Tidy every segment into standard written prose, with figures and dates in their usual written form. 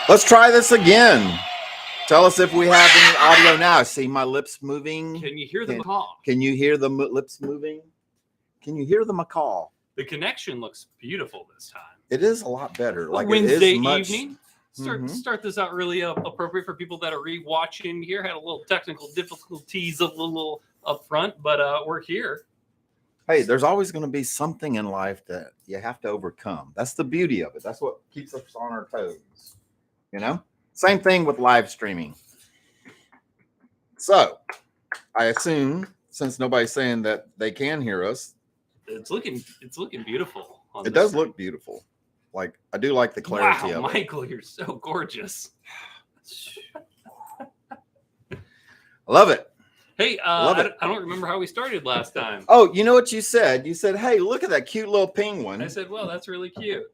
Let's try this again. Tell us if we have any audio now. See my lips moving? Can you hear the macaw? Can you hear the lips moving? Can you hear the macaw? The connection looks beautiful this time. It is a lot better. Like Wednesday it is much... evening. Start this out really appropriate for people that are rewatching here. Had a little technical difficulties a little up front, but we're here. Hey, there's always going to be something in life that you have to overcome. That's the beauty of it. That's what keeps us on our toes. You know? Same thing with live streaming. So, I assume, since nobody's saying that they can hear us, it's looking beautiful. It does look beautiful. Like, I do like the clarity of it. Michael, you're so gorgeous. I love it. Hey, I don't remember how we started last time. Oh, you know what you said? You said, hey, look at that cute little penguin. I said, well, that's really cute.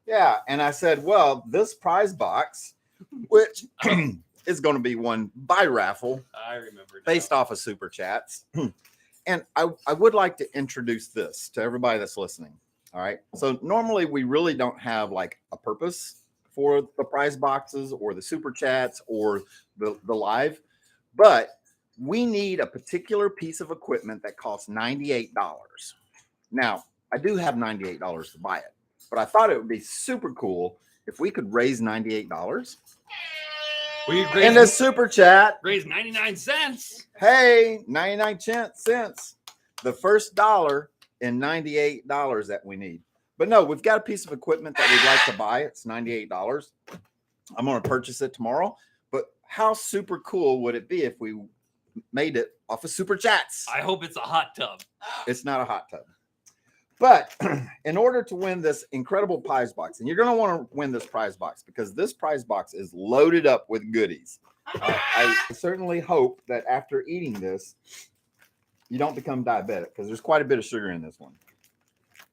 Yeah, and I said, well, this prize box, which is going to be won by raffle. I remember. Based off of Super Chats. And I would like to introduce this to everybody that's listening. All right. So normally we really don't have like a purpose for the prize boxes or the Super Chats or the live, but we need a particular piece of equipment that costs $98. Now, I do have $98 to buy it, but I thought it would be super cool if we could raise $98. In the Super Chat. Raise 99 cents. Hey, 99 cents. The first dollar in $98 that we need. But no, we've got a piece of equipment that we'd like to buy. It's $98. I'm going to purchase it tomorrow. But how super cool would it be if we made it off of Super Chats? I hope it's a hot tub. It's not a hot tub. But in order to win this incredible prize box, and you're going to want to win this prize box because this prize box is loaded up with goodies. I certainly hope that after eating this, you don't become diabetic because there's quite a bit of sugar in this one.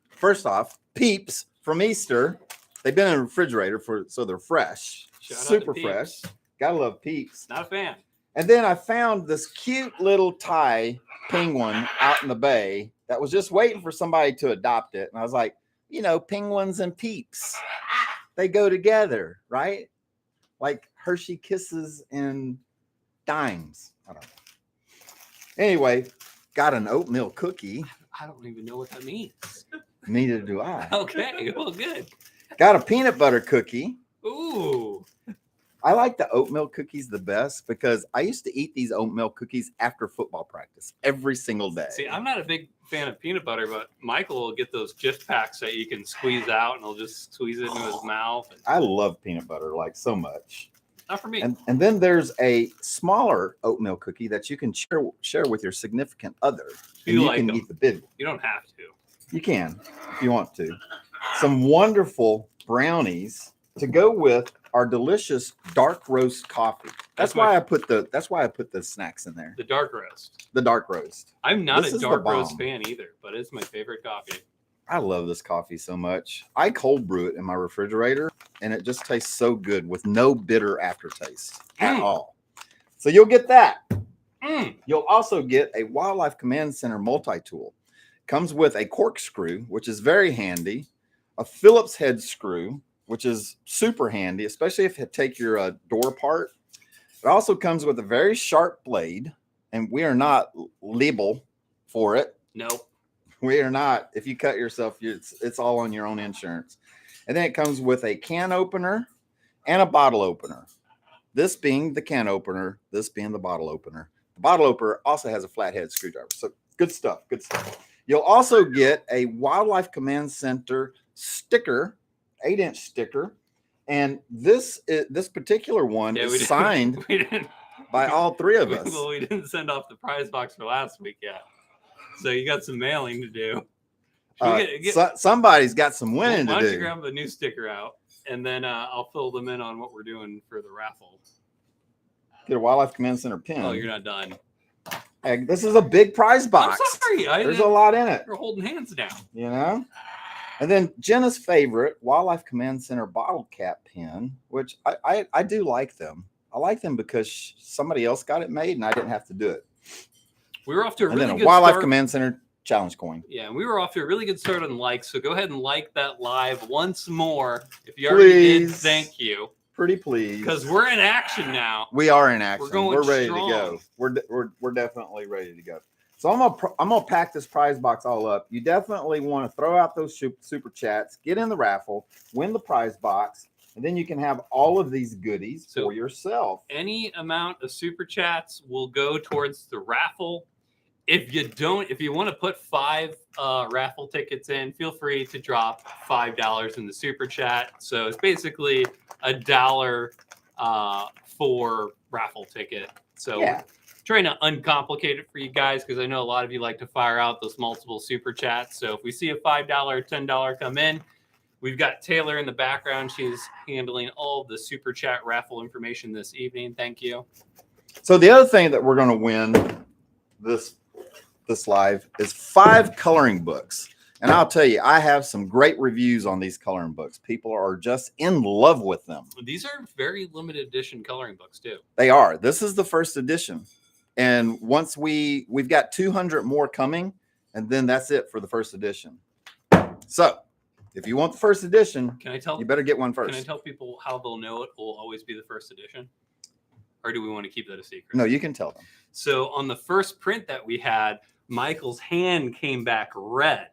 First off, Peeps from Easter. They've been in a refrigerator so they're fresh. Super fresh. Gotta love Peeps. Not a fan. And then I found this cute little Thai penguin out in the bay that was just waiting for somebody to adopt it. And I was like, you know, penguins and Peeps, they go together, right? Like Hershey Kisses and dimes. I don't know. Anyway, got an oatmeal cookie. I don't even know what that means. Neither do I. Okay, well, good. Got a peanut butter cookie. Ooh. I like the oatmeal cookies the best because I used to eat these oatmeal cookies after football practice every single day. See, I'm not a big fan of peanut butter, but Michael will get those gift packs that you can squeeze out and he'll just squeeze it into his mouth. I love peanut butter like so much. Not for me. And then there's a smaller oatmeal cookie that you can share with your significant other. And you can eat the big one. You don't have to. You can if you want to. Some wonderful brownies to go with our delicious dark roast coffee. That's why I put the snacks in there. The dark roast. The dark roast. I'm not a dark roast fan either, but it's my favorite coffee. I love this coffee so much. I cold brew it in my refrigerator, and it just tastes so good with no bitter aftertaste at all. So you'll get that. You'll also get a Wildlife Command Center multi-tool. Comes with a corkscrew, which is very handy, a Phillips head screw, which is super handy, especially if you take your door apart. It also comes with a very sharp blade, and we are not liable for it. Nope. We are not. If you cut yourself, it's all on your own insurance. And then it comes with a can opener and a bottle opener. This being the can opener, this being the bottle opener. The bottle opener also has a flathead screwdriver. So good stuff. Good stuff. You'll also get a Wildlife Command Center sticker, 8-inch sticker. And this particular one is signed by all three of us. Well, we didn't send off the prize box for last week yet. So you got some mailing to do. Somebody's got some winning to do. Why don't you grab the new sticker out, and then I'll fill them in on what we're doing for the raffle. Get a Wildlife Command Center pin. Oh, you're not done. Hey, this is a big prize box. I'm sorry. There's a lot in it. We're holding hands now. You know? And then Jenna's favorite Wildlife Command Center bottle cap pin, which I do like them. I like them because somebody else got it made and I didn't have to do it. We were off to a really good start. And then a Wildlife Command Center challenge coin. Yeah, we were off to a really good start on likes. So go ahead and like that live once more. If you already did, thank you. Pretty please. Because we're in action now. We are in action. We're going We're ready strong. to go. We're definitely ready to go. So I'm gonna pack this prize box all up. You definitely want to throw out those super chats, get in the raffle, win the prize box, and then you can have all of these goodies for yourself. Any amount of super chats will go towards the raffle. If you want to put 5 raffle tickets in, feel free to drop $5 in the super chat. So it's basically $1 for raffle ticket. So we're trying to uncomplicate it for you guys because I know a lot of you like to fire out those multiple super chats. So if we see a $5 or $10 come in, we've got Taylor in the background. She's handling all of the super chat raffle information this evening. Thank you. So the other thing that we're going to win this live is 5 coloring books. And I'll tell you, I have some great reviews on these coloring books. People are just in love with them. These are very limited edition coloring books too. They are. This is the first edition. And once we've got 200 more coming, and then that's it for the first edition. So if you want the first edition, you better get one first. Can I tell people how they'll know it will always be the first edition? Or do we want to keep that a secret? No, you can tell them. So on the first print that we had, Michael's hand came back red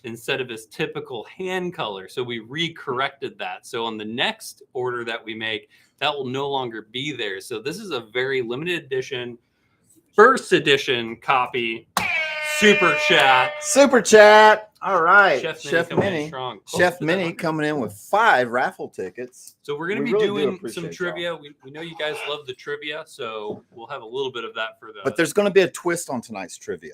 instead of his typical hand color. So we re-corrected that. So on the next order that we make, that will no longer be there. So this is a very limited edition, first edition copy. Super chat. Super chat. All right. Chef Minnie. Chef Minnie coming in with 5 raffle tickets. So we're going to be doing some trivia. We know you guys love the trivia, so we'll have a little bit of that for the. But there's going to be a twist on tonight's trivia.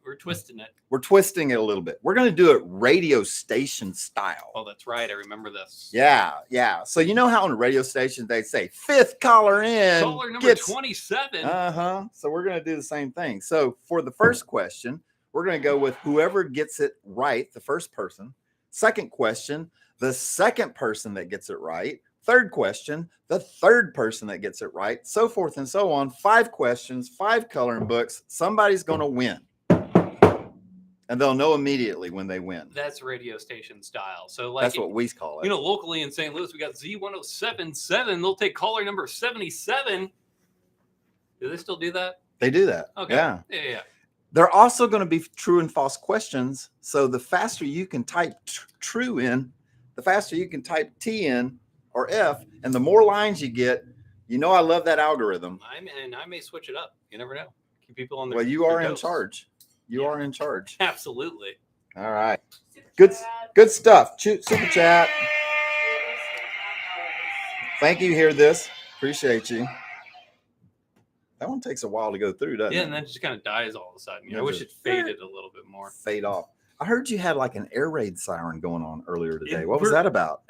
We're twisting it. We're twisting it a little bit. We're going to do it radio station style. Oh, that's right. I remember this. Yeah. So you know how on a radio station they say 5th caller in. Caller number 27. So we're going to do the same thing. So for the first question, we're going to go with whoever gets it right, the first person. Second question, the second person that gets it right. Third question, the third person that gets it right. So forth and so on. 5 questions, 5 coloring books. Somebody's going to win. And they'll know immediately when they win. That's radio station style. So that's what we call it. You know, locally in St. Louis, we got Z1077. They'll take caller number 77. Do they still do that? They do that. Okay. Yeah. They're also going to be true and false questions. So the faster you can type true in, the faster you can type T in or F, and the more lines you get, you know I love that algorithm. I may switch it up. You never know. Keep people on their Well, you are in charge. You are in charge. Absolutely. All right. Good stuff. Super chat. Thank you. Hear this. Appreciate you. That one takes a while to go through, doesn't it? Yeah, and then it just kind of dies all of a sudden. I wish it faded a little bit more. Fade off. I heard you had like an air raid siren going on earlier today. What was that about?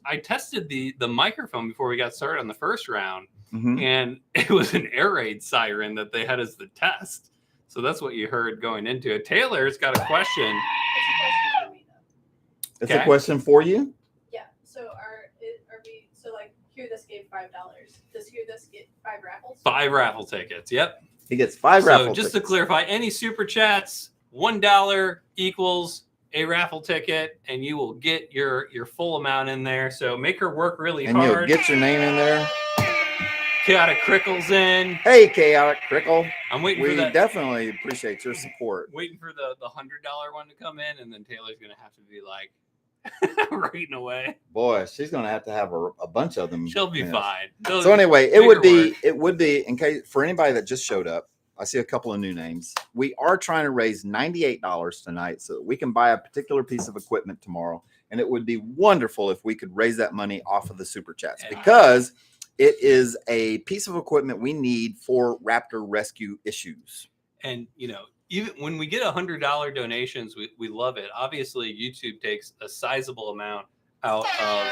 I tested the microphone before we got started on the first round, and it was an air raid siren that they had as the test. So that's what you heard going into it. Taylor's got a question. It's a question for you? Yeah. So Hear This gave $5. Does Hear This get 5 raffles? 5 raffle tickets. Yep. He gets 5 raffle tickets. So just to clarify, any super chats, $1 equals a raffle ticket, and you will get your full amount in there. So make her work really hard. And you'll get your name in there. Chaotic Crickle's in. Hey, Chaotic Crickle. I'm waiting for that. We definitely appreciate your support. Waiting for the $100 one to come in, and then Taylor's going to have to be like writing away. Boy, she's going to have a bunch of them. She'll be fine. So anyway, it would be in case for anybody that just showed up. I see a couple of new names. We are trying to raise $98 tonight so that we can buy a particular piece of equipment tomorrow. And it would be wonderful if we could raise that money off of the super chats because it is a piece of equipment we need for raptor rescue issues. And, you know, even when we get $100 donations, we love it. Obviously, YouTube takes a sizable amount out of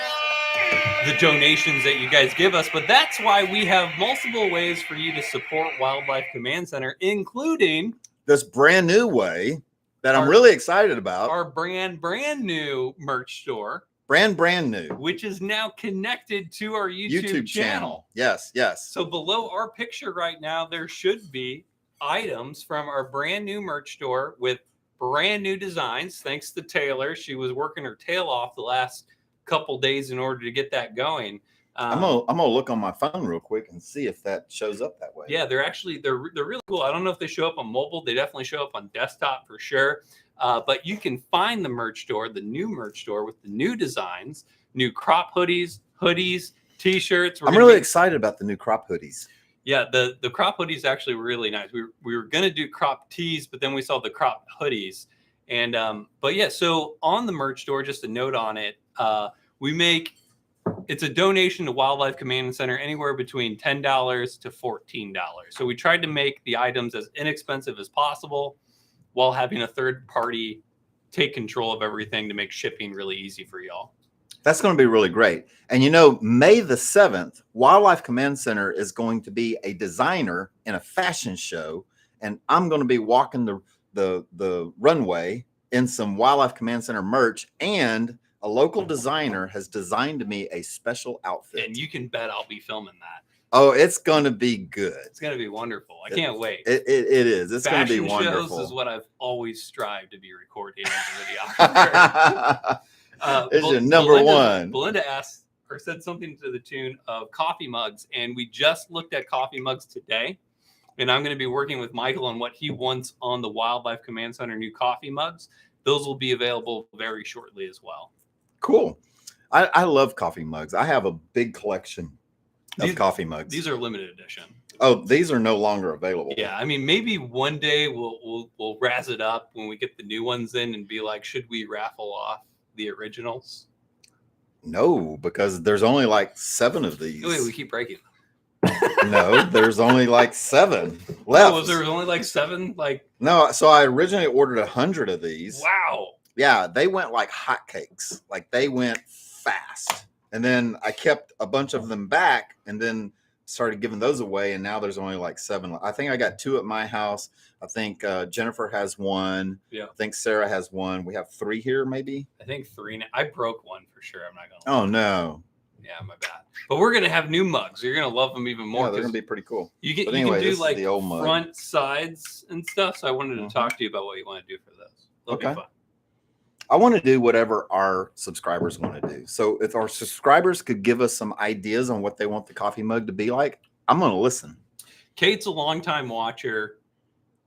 the donations that you guys give us. But that's why we have multiple ways for you to support Wildlife Command Center, including this brand new way that I'm really excited about. Our brand new merch store. Brand new. Which is now connected to our YouTube channel. Yes. So below our picture right now, there should be items from our brand new merch store with brand new designs. Thanks to Taylor. She was working her tail off the last couple days in order to get that going. I'm gonna look on my phone real quick and see if that shows up that way. Yeah, they're really cool. I don't know if they show up on mobile. They definitely show up on desktop for sure. But you can find the merch store, the new merch store with the new designs, new crop hoodies, t-shirts. I'm really excited about the new crop hoodies. Yeah, the crop hoodies actually were really nice. We were gonna do crop tees, but then we saw the crop hoodies. And but yeah, so on the merch store, just a note on it, it's a donation to Wildlife Command Center anywhere between $10 to $14. So we tried to make the items as inexpensive as possible while having a third party take control of everything to make shipping really easy for y'all. That's going to be really great. And you know, May the 7th, Wildlife Command Center is going to be a designer in a fashion show. And I'm going to be walking the runway in some Wildlife Command Center merch, and a local designer has designed me a special outfit. And you can bet I'll be filming that. Oh, it's going to be good. It's going to be wonderful. I can't wait. It is. It's going to be wonderful. Fashion shows is what I've always strived to be recording as a videographer. It's your number one. Belinda asked or said something to the tune of coffee mugs, and we just looked at coffee mugs today. And I'm going to be working with Michael on what he wants on the Wildlife Command Center new coffee mugs. Those will be available very shortly as well. Cool. I love coffee mugs. I have a big collection of coffee mugs. These are limited edition. Oh, these are no longer available. Yeah, I mean, maybe one day we'll razz it up when we get the new ones in and be like, should we raffle off the originals? No, because there's only like 7 of these. Wait, we keep breaking them. No, there's only like 7 left. Oh, was there only like 7? Like, no, so I originally ordered 100 of these. Wow. Yeah, they went like hotcakes. Like they went fast. And then I kept a bunch of them back and then started giving those away. And now there's only like 7. I think I got 2 at my house. I think Jennifer has 1. Yeah. I think Sarah has 1. We have 3 here, maybe. I think 3 now. I broke one for sure. I'm not gonna. Oh no. Yeah, my bad. But we're gonna have new mugs. You're gonna love them even more. Yeah, they're gonna be pretty cool. You can Anyway, do this like is the old mug. front, sides, and stuff. So I wanted to talk to you about what you want to do for those. It'll be fun. I want to do whatever our subscribers want to do. So if our subscribers could give us some ideas on what they want the coffee mug to be like, I'm going to listen. Kate's a longtime watcher,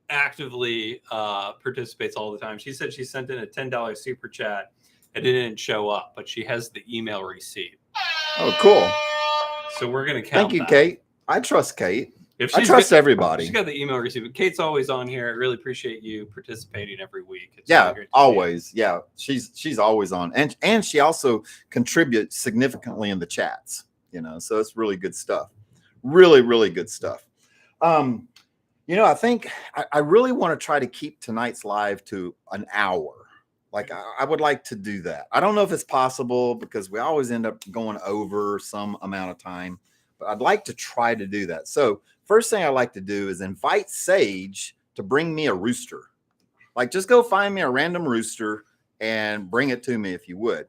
actively participates all the time. She said she sent in a $10 super chat and it didn't show up, but she has the email receipt. Oh, cool. So we're going to count Thank you, that. Kate. I trust Kate. If I trust everybody. She's got the email receipt. But Kate's always on here. I really appreciate you participating every week. It's Yeah, really great to always. Yeah, she's always on, and she also contributes significantly in the chats. You know, so it's really good stuff. Really, really good stuff. You know, I think I really want to try to keep tonight's live to an hour. Like I would like to do that. I don't know if it's possible because we always end up going over some amount of time, but I'd like to try to do that. So first thing I like to do is invite Sage to bring me a rooster. Like just go find me a random rooster and bring it to me if you would.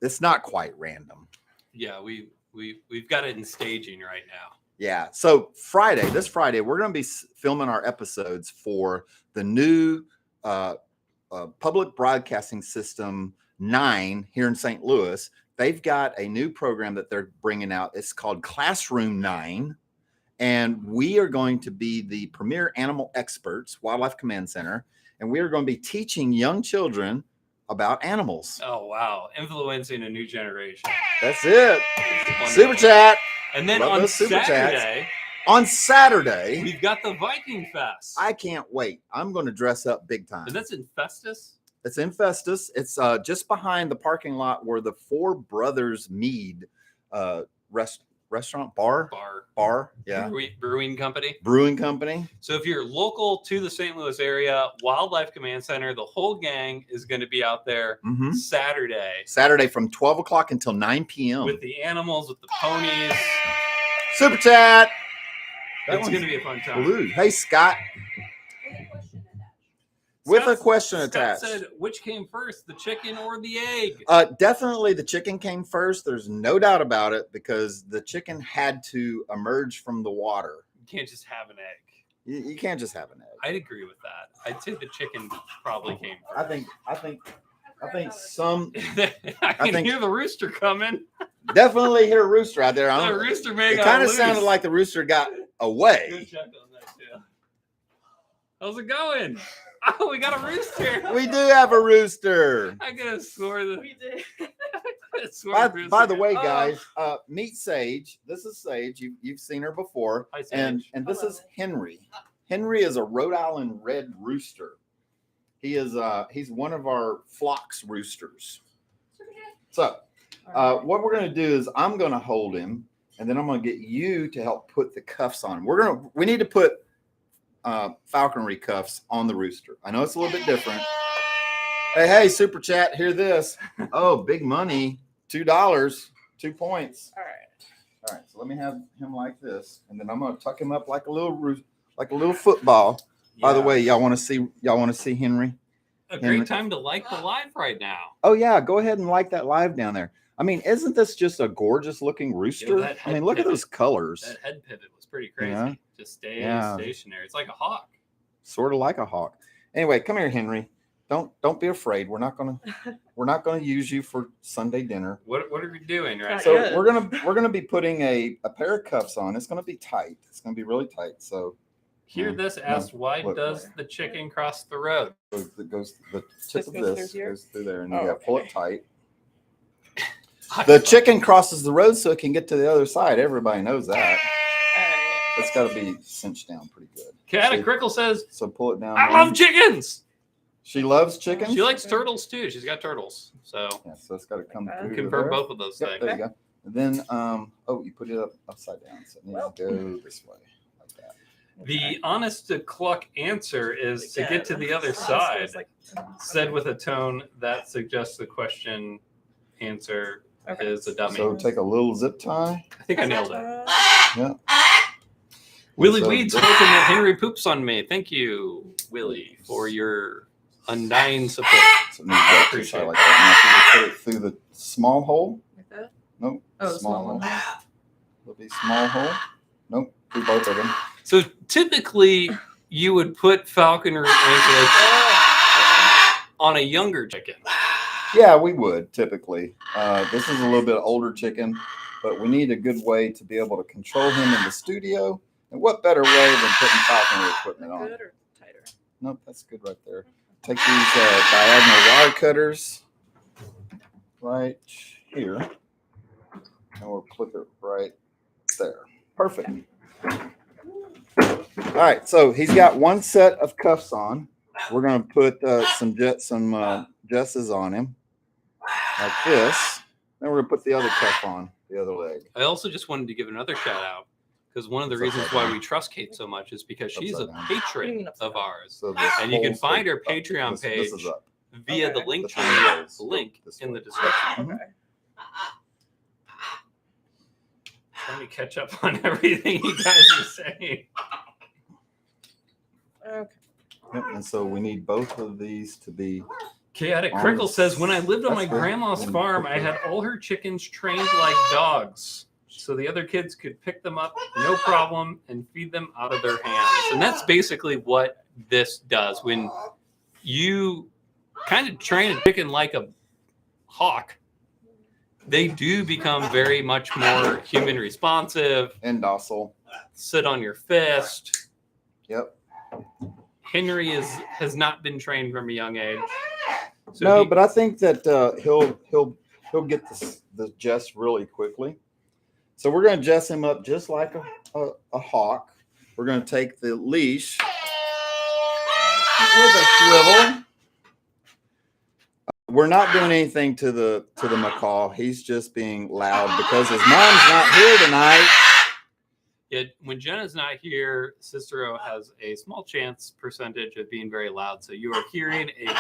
It's not quite random. Yeah, we've got it in staging right now. Yeah. So this Friday, we're going to be filming our episodes for the new public broadcasting system 9 here in St. Louis. They've got a new program that they're bringing out. It's called Classroom 9. And we are going to be the premier animal experts, Wildlife Command Center. And we are going to be teaching young children about animals. Oh, wow. Influencing a new generation. That's it. It's Super chat. And then Love on those super Saturday, on Saturday, we've got the Viking Fest. I can't wait. I'm going to dress up big time. And that's in Festus? It's in Festus. It's just behind the parking lot where the Four Brothers Mead restaurant bar. Yeah. Brewing company. Brewing company. So if you're local to the St. Louis area, Wildlife Command Center, the whole gang is going to be out there Saturday from 12 o'clock until 9 p.m. with the animals, with the ponies. Super chat. It's going to be a fun time. Blue. Hey, Scott. With a question attached. Scott said, which came first, the chicken or the egg? Definitely the chicken came first. There's no doubt about it because the chicken had to emerge from the water. You can't just have an egg. You can't just have an egg. I'd agree with that. I'd say the chicken probably came first. I think I think some I can think- hear the rooster coming. definitely hear a rooster out there. I The don't, rooster may it got kind of loose. sounded like the rooster got Good away. check on that too. How's it going? Oh, we got a rooster. We do have a rooster. I gotta score the. We did. By the way, Oh. guys, meet Sage. This is Sage. You've seen her before. Hi, Sage. And this Hello. is Henry. Henry is a Rhode Island red rooster. He is he's one of our flocks roosters. So what we're gonna do is I'm gonna hold him, and then I'm gonna get you to help put the cuffs on. We need to put falconry cuffs on the rooster. I know it's a little bit different. Hey, super chat, hear this. Oh, big money, $2, 2 points. All right. All right, so let me have him like this, and then I'm gonna tuck him up like a little football. By the Yeah. way, y'all want to see Henry? A great time to like the live right now. Oh yeah, go ahead and like that live down there. I mean, isn't this just a gorgeous looking rooster? that I mean, head look at pivot. those colors. That head pivot was pretty crazy. Yeah. Just stay Yeah. stationary. It's like a hawk. Sort of like a hawk. Anyway, come here, Henry. Don't be afraid. We're not gonna use you for Sunday dinner. What are we doing right So now? Good. we're gonna be putting a pair of cuffs on. It's gonna be tight. It's gonna be really tight. So Hear this asked, why look. does the chicken cross the road? the tip This of goes through this here? goes through there, and Oh, you gotta pull it okay. tight. The chicken crosses the road so it can get to the other side. Everybody knows that. All right. It's got to be cinched down pretty good. Cat See? Crickle says, So pull it down. I love chickens. She loves chickens. She likes turtles too. She's got turtles. So Yeah, so it's got to come Okay. through. confirm there. both of those Yep, things. there you go. And then, oh, you put it upside down, so it needs to go this way, like that. The honest to cluck answer is to get to the other So side, it's like- said with a tone that suggests the question answer Okay. is a dummy. So take a little zip tie. I think I nailed it. Yeah. Willie So Weeds this- hoping that Henry poops on me. Thank you, Willie, for your undying support. So it needs to go appreciate this side like that. Now, if you just put it through the small hole. Like that? Nope. Oh, the small one. It'll be small hole. Nope. Do both of them. So typically, you would put falconry anklets on a younger chicken. Yeah, we would typically. This is a little bit older chicken, but we need a good way to be able to control him in the studio. And what better way than putting falconry equipment on? Good or tighter? Nope, that's good right there. Take these diagonal wire cutters right here, and we'll clip it right there. Perfect. All right, so he's got one set of cuffs on. We're going to put some jesses on him like this. Then we're going to put the other cuff on the other leg. I also just wanted to give another shout out because one of the It's reasons upside why down. we trust Kate so much is because she's a Upside down. What do you patron mean upside of down? ours. So this And you can hole's find her up. Patreon This page is up. via the Okay. link The tree hole's link this in way. the description. Mhm. Okay. Trying to catch up on everything you guys are saying. Okay. Yep, and so we need both of these to be. Chaotic On Crickle the- says, when I lived on my That's good. grandma's Then farm, put I the- had all her chickens trained like dogs. So the other kids could pick them up, no problem, and feed them out of their hands. And that's basically what this does. When you kind of train a chicken like a hawk, they do become very much more human responsive, And docile. sit on your fist. Yep. Henry has not been trained from a young age. So No, he- but I think that he'll get the jess really quickly. So we're going to jess him up just like a hawk. We're going to take the leash with a swivel. We're not doing anything to the macaw. He's just being loud because his mom's not here tonight. Yeah, when Jenna's not here, Cicero has a small chance percentage of being very loud. So you are hearing a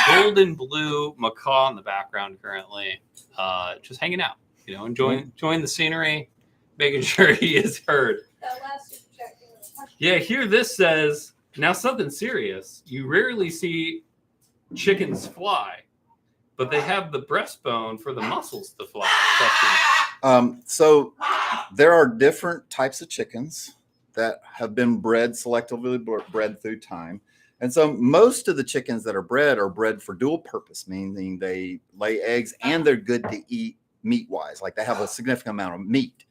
golden blue macaw in the background currently, just hanging out, enjoying the scenery, making sure he is heard. That last super chat came with a question. Yeah, here this says, now something serious. You rarely see chickens fly, but they have the breastbone for the muscles to fly. So there are different types of chickens that have been selectively bred through time. And so most of the chickens that are bred for dual purpose, meaning they lay eggs and they're good to eat meat wise, like they have a significant amount of meat.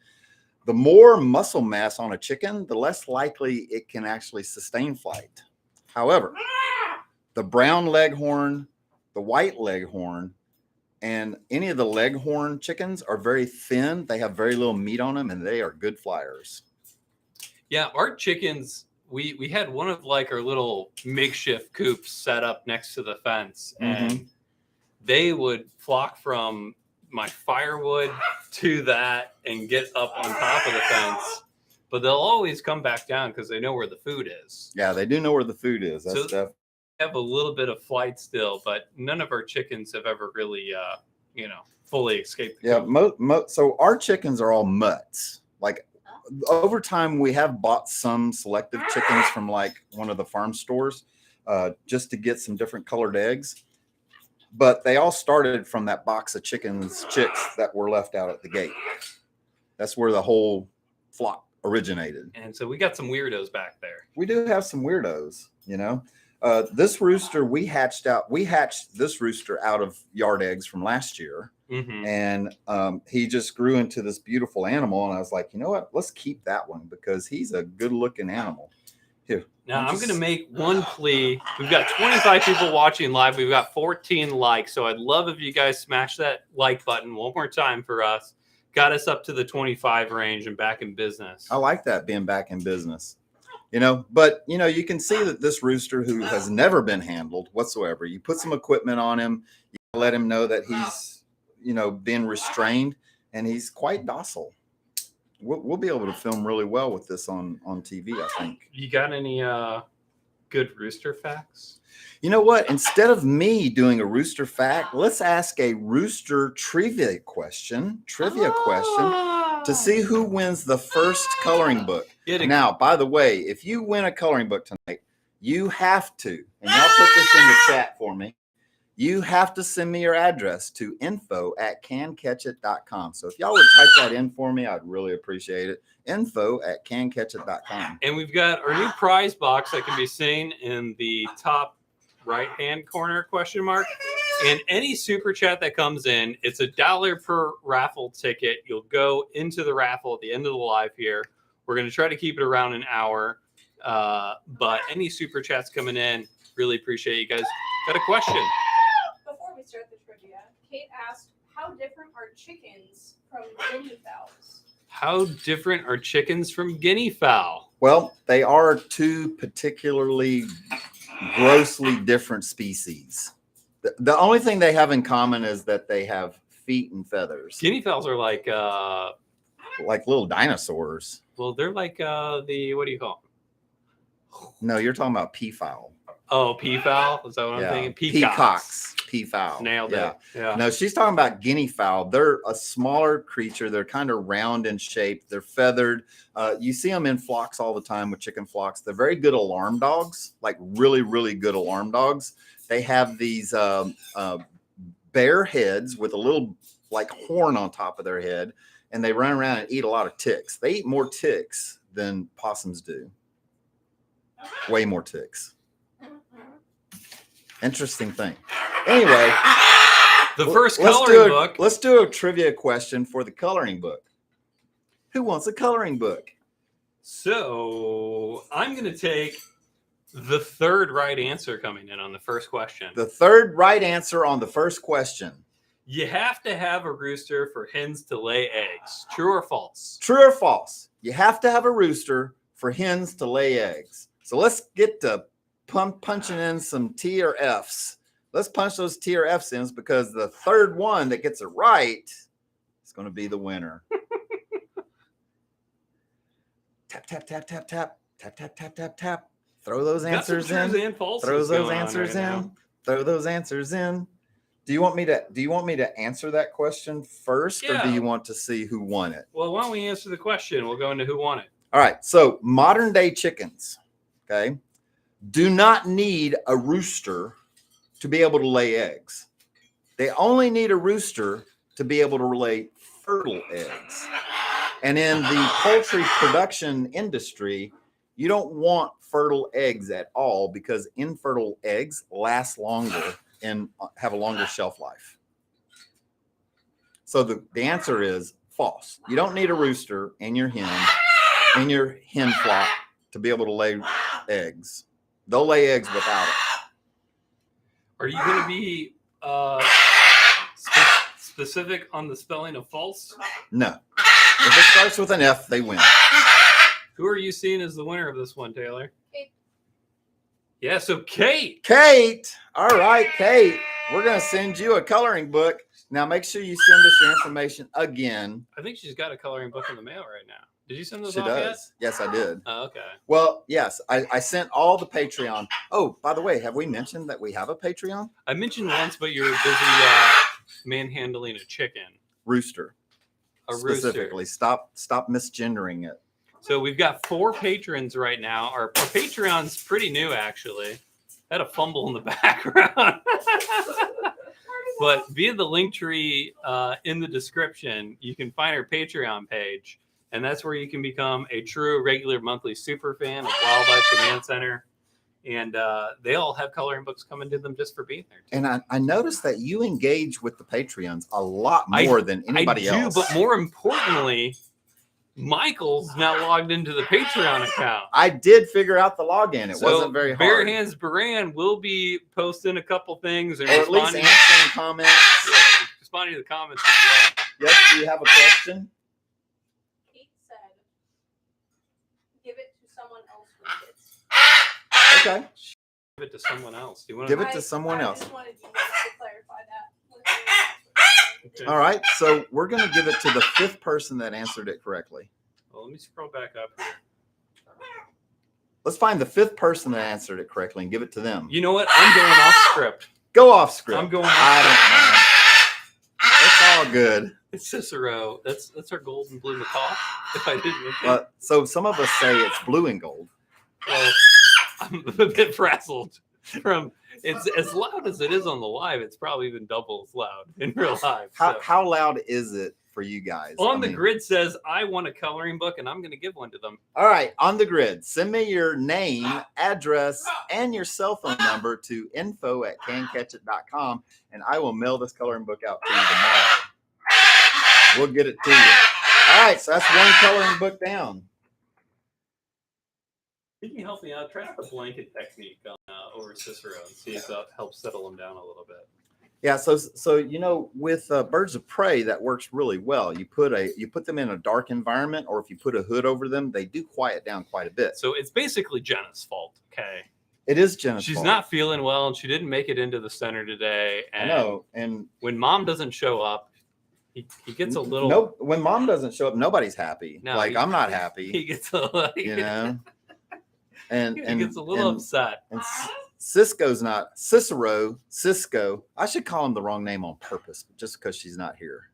The more muscle mass on a chicken, the less likely it can actually sustain flight. However, the brown leghorn, the white leghorn, and any of the leghorn chickens are very thin. They have very little meat on them, and they are good flyers. Yeah, our chickens, we had one of like our little makeshift coops set up next to the fence, and they would flock from my firewood to that and get up on top of the fence. But they'll always come back down because they know where the food is. Yeah, they do know where the food is. That's So have a little bit of flight still, but none of our chickens have ever really, fully escaped the coop. So our chickens are all mutts. Like over time, we have bought some selective chickens from like one of the farm stores just to get some different colored eggs. But they all started from that box of chicks that were left out at the gate. That's where the whole flock originated. And so we got some weirdos back there. We do have some weirdos, you know. This rooster we hatched this rooster out of yard eggs from last year. And he just grew into this beautiful animal. And I was like, you know what? Let's keep that one because he's a good looking animal. Here. Now I'm going to make one plea. We've got 25 people watching live. We've got 14 likes. So I'd love if you guys smash that like button one more time for us. Got us up to the 25 range and back in business. I like that, being back in business. You know, but you know, you can see that this rooster who has never been handled whatsoever, you put some equipment on him, you let him know that he's, you know, being restrained, and he's quite docile. We'll be able to film really well with this on TV, I think. You got any good rooster facts? You know what? Instead of me doing a rooster fact, let's ask a rooster trivia question to see who wins the first coloring book. Now, by the way, if you win a coloring book tonight, you have to, and y'all put this in the chat for me, you have to send me your address to info@cancatchit.com. So if y'all would type that in for me, I'd really appreciate it. info@cancatchit.com. And we've got our new prize box that can be seen in the top right-hand corner, question mark. And any super chat that comes in, it's $1 per raffle ticket. You'll go into the raffle at the end of the live here. We're going to try to keep it around an hour. But any super chats coming in, really appreciate you guys. Got a question? Before we start the trivia, Kate asked, how different are chickens from guinea fowls? How different are chickens from guinea fowl? Well, they are two particularly grossly different species. The only thing they have in common is that they have feet and feathers. Guinea fowls are like little dinosaurs. Well, they're like what do you call them? No, you're talking about peafowl. Oh, peafowl? Is that what I'm thinking? Peacocks. Peafowl. Nailed it. Yeah. No, she's talking about guinea fowl. They're a smaller creature. They're kind of round in shape. They're feathered. You see them in flocks all the time with chicken flocks. They're very good alarm dogs, like really, really good alarm dogs. They have these bare heads with a little like horn on top of their head, and they run around and eat a lot of ticks. They eat more ticks than possums do. Way more ticks. Interesting thing. Anyway, the first coloring book. Let's do a trivia question for the coloring book. Who wants a coloring book? So I'm going to take the third right answer coming in on the first question. The third right answer on the first question. You have to have a rooster for hens to lay eggs. True or false? True or false? You have to have a rooster for hens to lay eggs. So let's get to punching in some T or F's. Let's punch those T or F's in because the third one that gets it right is going to be the winner. Tap, tap, tap, tap, tap, tap, tap, tap, tap, tap. Throw those answers in. Throw those answers in. Throw those answers in. Do you want me to answer that question first, or do you want to see who won it? Well, why don't we answer the question? We'll go into who won it. All right. So modern day chickens, okay, do not need a rooster to be able to lay eggs. They only need a rooster to be able to lay fertile eggs. And in the poultry production industry, You don't want fertile eggs at all because infertile eggs last longer and have a longer shelf life. So the answer is false. You don't need a rooster in your hen flock to be able to lay eggs. They'll lay eggs without it. Are you going to be specific on the spelling of false? No. If it starts with an F, they win. Who are you seeing as the winner of this one, Taylor? Kate. Yeah, so Kate. Kate. All right, Kate. We're going to send you a coloring book. Now, make sure you send us your information again. I think she's got a coloring book in the mail right now. Did you send those She off does. Yes, I did. yet? Oh, okay. Well, yes, I sent all the Patreon. Oh, by the way, have we mentioned that we have a Patreon? I mentioned once, but you were busy manhandling a chicken. Rooster. A Specifically. rooster. Stop misgendering it. So we've got 4 patrons right now. Our Patreon's pretty new, actually. Had a fumble in the background. But via the link tree in the description, you can find our Patreon page. And that's where you can become a true regular monthly super fan of Wildlife Command Center. And they all have coloring books coming to them just for being there, too. And I noticed that you engage with the Patreons a lot more than anybody else. But more importantly, Michael's now logged into the Patreon account. I did figure out the login. It wasn't very hard. Bare Hands Beran will be posting a couple things and Or at least responding, answering comments. responding to the comments as well. Yes, do you have a question? Kate said, give it to someone else with it. Okay. Give it to someone else. Do you want Give it to someone else. I just wanted you to clarify that. Okay. All right. So we're going to give it to the 5th person that answered it correctly. Well, let me scroll back up here. Let's find the 5th person that answered it correctly and give it to them. You know what? I'm going off script. Go off script. I'm going off I don't mind. It's all good. It's Cicero. That's our gold and blue macaw. If I didn't mention. So some of us say it's blue and gold. Well, I'm a bit frazzled from it's as loud as it is on the live. It's probably even double as loud in real life. So. How loud is it for you guys? On the grid says, I want a coloring book and I'm going to give one to them. All right. On the grid, send me your name, address, and your cell phone number to info@cancatchit.com, and I will mail this coloring book out to you tomorrow. We'll get it to you. All right. So that's one coloring book down. Can you help me out? Try the blanket technique over Cicero and see if that helps settle them down a little bit. Yeah, so you know, with birds of prey, that works really well. You put them in a dark environment, or if you put a hood over them, they do quiet down quite a bit. So it's basically Jenna's fault. Okay, it is Jenna's She's fault. not feeling well, and she didn't make it into the center today. And I know. And when Mom doesn't show up, he gets a little. Nope. When Mom doesn't show up, nobody's happy. No, I'm not happy. He gets a You know. And he gets a little upset. And Cisco. I should call him the wrong name on purpose, just because she's not here.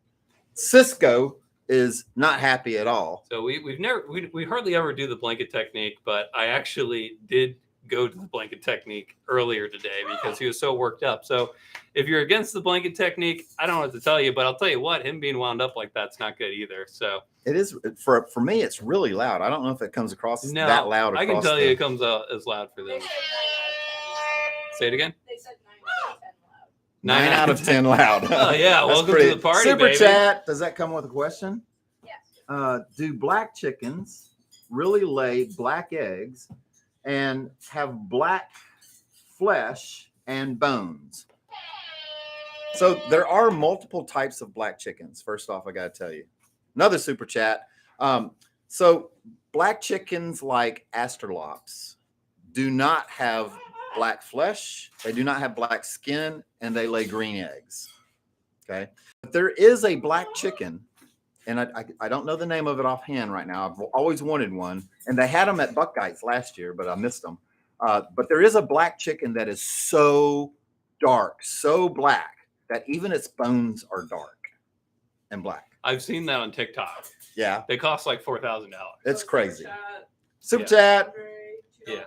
Cisco is not happy at all. So we hardly ever do the blanket technique, but I actually did go to the blanket technique earlier today because he was so worked up. So if you're against the blanket technique, I don't know what to tell you, but I'll tell you what, him being wound up like that's not good either. So it is for me, it's really loud. I don't know if it comes across that loud. I can tell you it comes out as loud for them. Say it again. They said 9 out of 10 loud. 9 out of 10 loud. Oh yeah, welcome to the party, Super baby. chat. Does that come with a question? Yes. Do black chickens really lay black eggs and have black flesh and bones? So there are multiple types of black chickens. First off, I got to tell you. Another super chat. So black chickens like astrolops do not have black flesh. They do not have black skin, and they lay green eggs. Okay. But there is a black chicken, and I don't know the name of it offhand right now. I've always wanted one, and they had them at Buckeyes last year, but I missed them. But there is a black chicken that is so dark, so black, that even its bones are dark and black. I've seen that on TikTok. Yeah. They cost like $4,000. It's crazy. Super Yeah. chat. Yeah.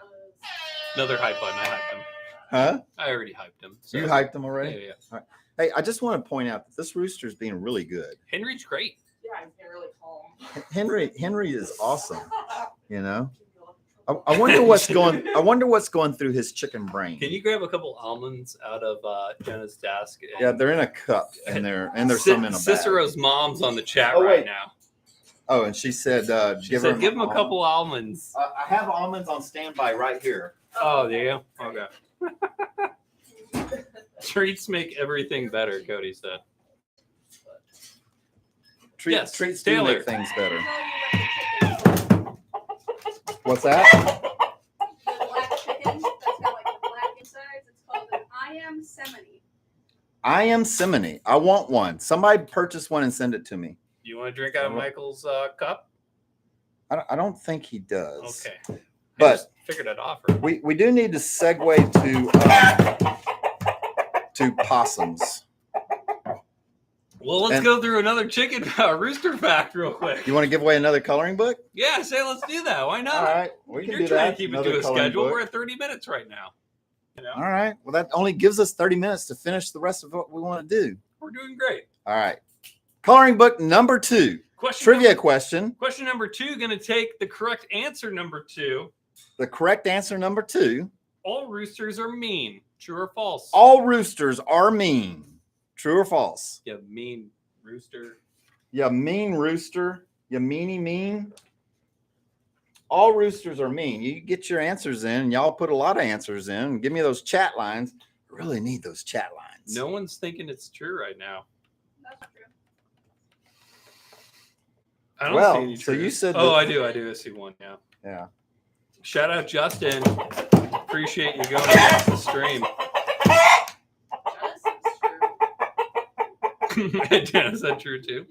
Another hype button. I hyped him. Huh? I already hyped him. So. You hyped them already? Yeah. All right. Hey, I just want to point out that this rooster is being really good. Henry's great. Yeah, I'm really calm. Henry is awesome, you know? I wonder what's going. I wonder what's going through his chicken brain. Can you grab a couple almonds out of Jenna's desk? And Yeah, they're in a cup, and there's some in a bag. Cicero's mom's on the chat Oh, right wait. now. Oh, and she said, Give him a couple almonds. I have almonds on standby right here. Oh, do you? Okay. Treats make everything better, Cody said. Yes, Treats Taylor. do make things better. You know you like the chicken. What's that? The black chicken that's got like the black insides. It's called an I am Simony. I want one. Somebody purchase one and send it to me. You want to drink out of Michael's cup? I don't think he does. Okay. But I just figured I'd offer. we do need to segue to possums. Well, let's go through another chicken rooster fact real quick. You want to give away another coloring book? Yeah, say let's do that. Why not? All right, we can You're do trying that. to keep it Another to a coloring schedule. book. We're at 30 minutes right now. You know? All right. Well, that only gives us 30 minutes to finish the rest of what we want to do. We're doing great. All right. Coloring book number 2. Trivia question. Question number 2, going to take the correct answer number 2. The correct answer number 2. All roosters are mean. True or false? All roosters are mean. True or false? You mean rooster. You mean rooster. You mean. All roosters are mean. You get your answers in. Y'all put a lot of answers in. Give me those chat lines. I really need those chat lines. No one's thinking it's true right now. That's not true. I don't Well, see any so truth. you said Oh, that- I do. I see one now. Yeah. Shout out Justin. Appreciate you going against the stream. Is that true too?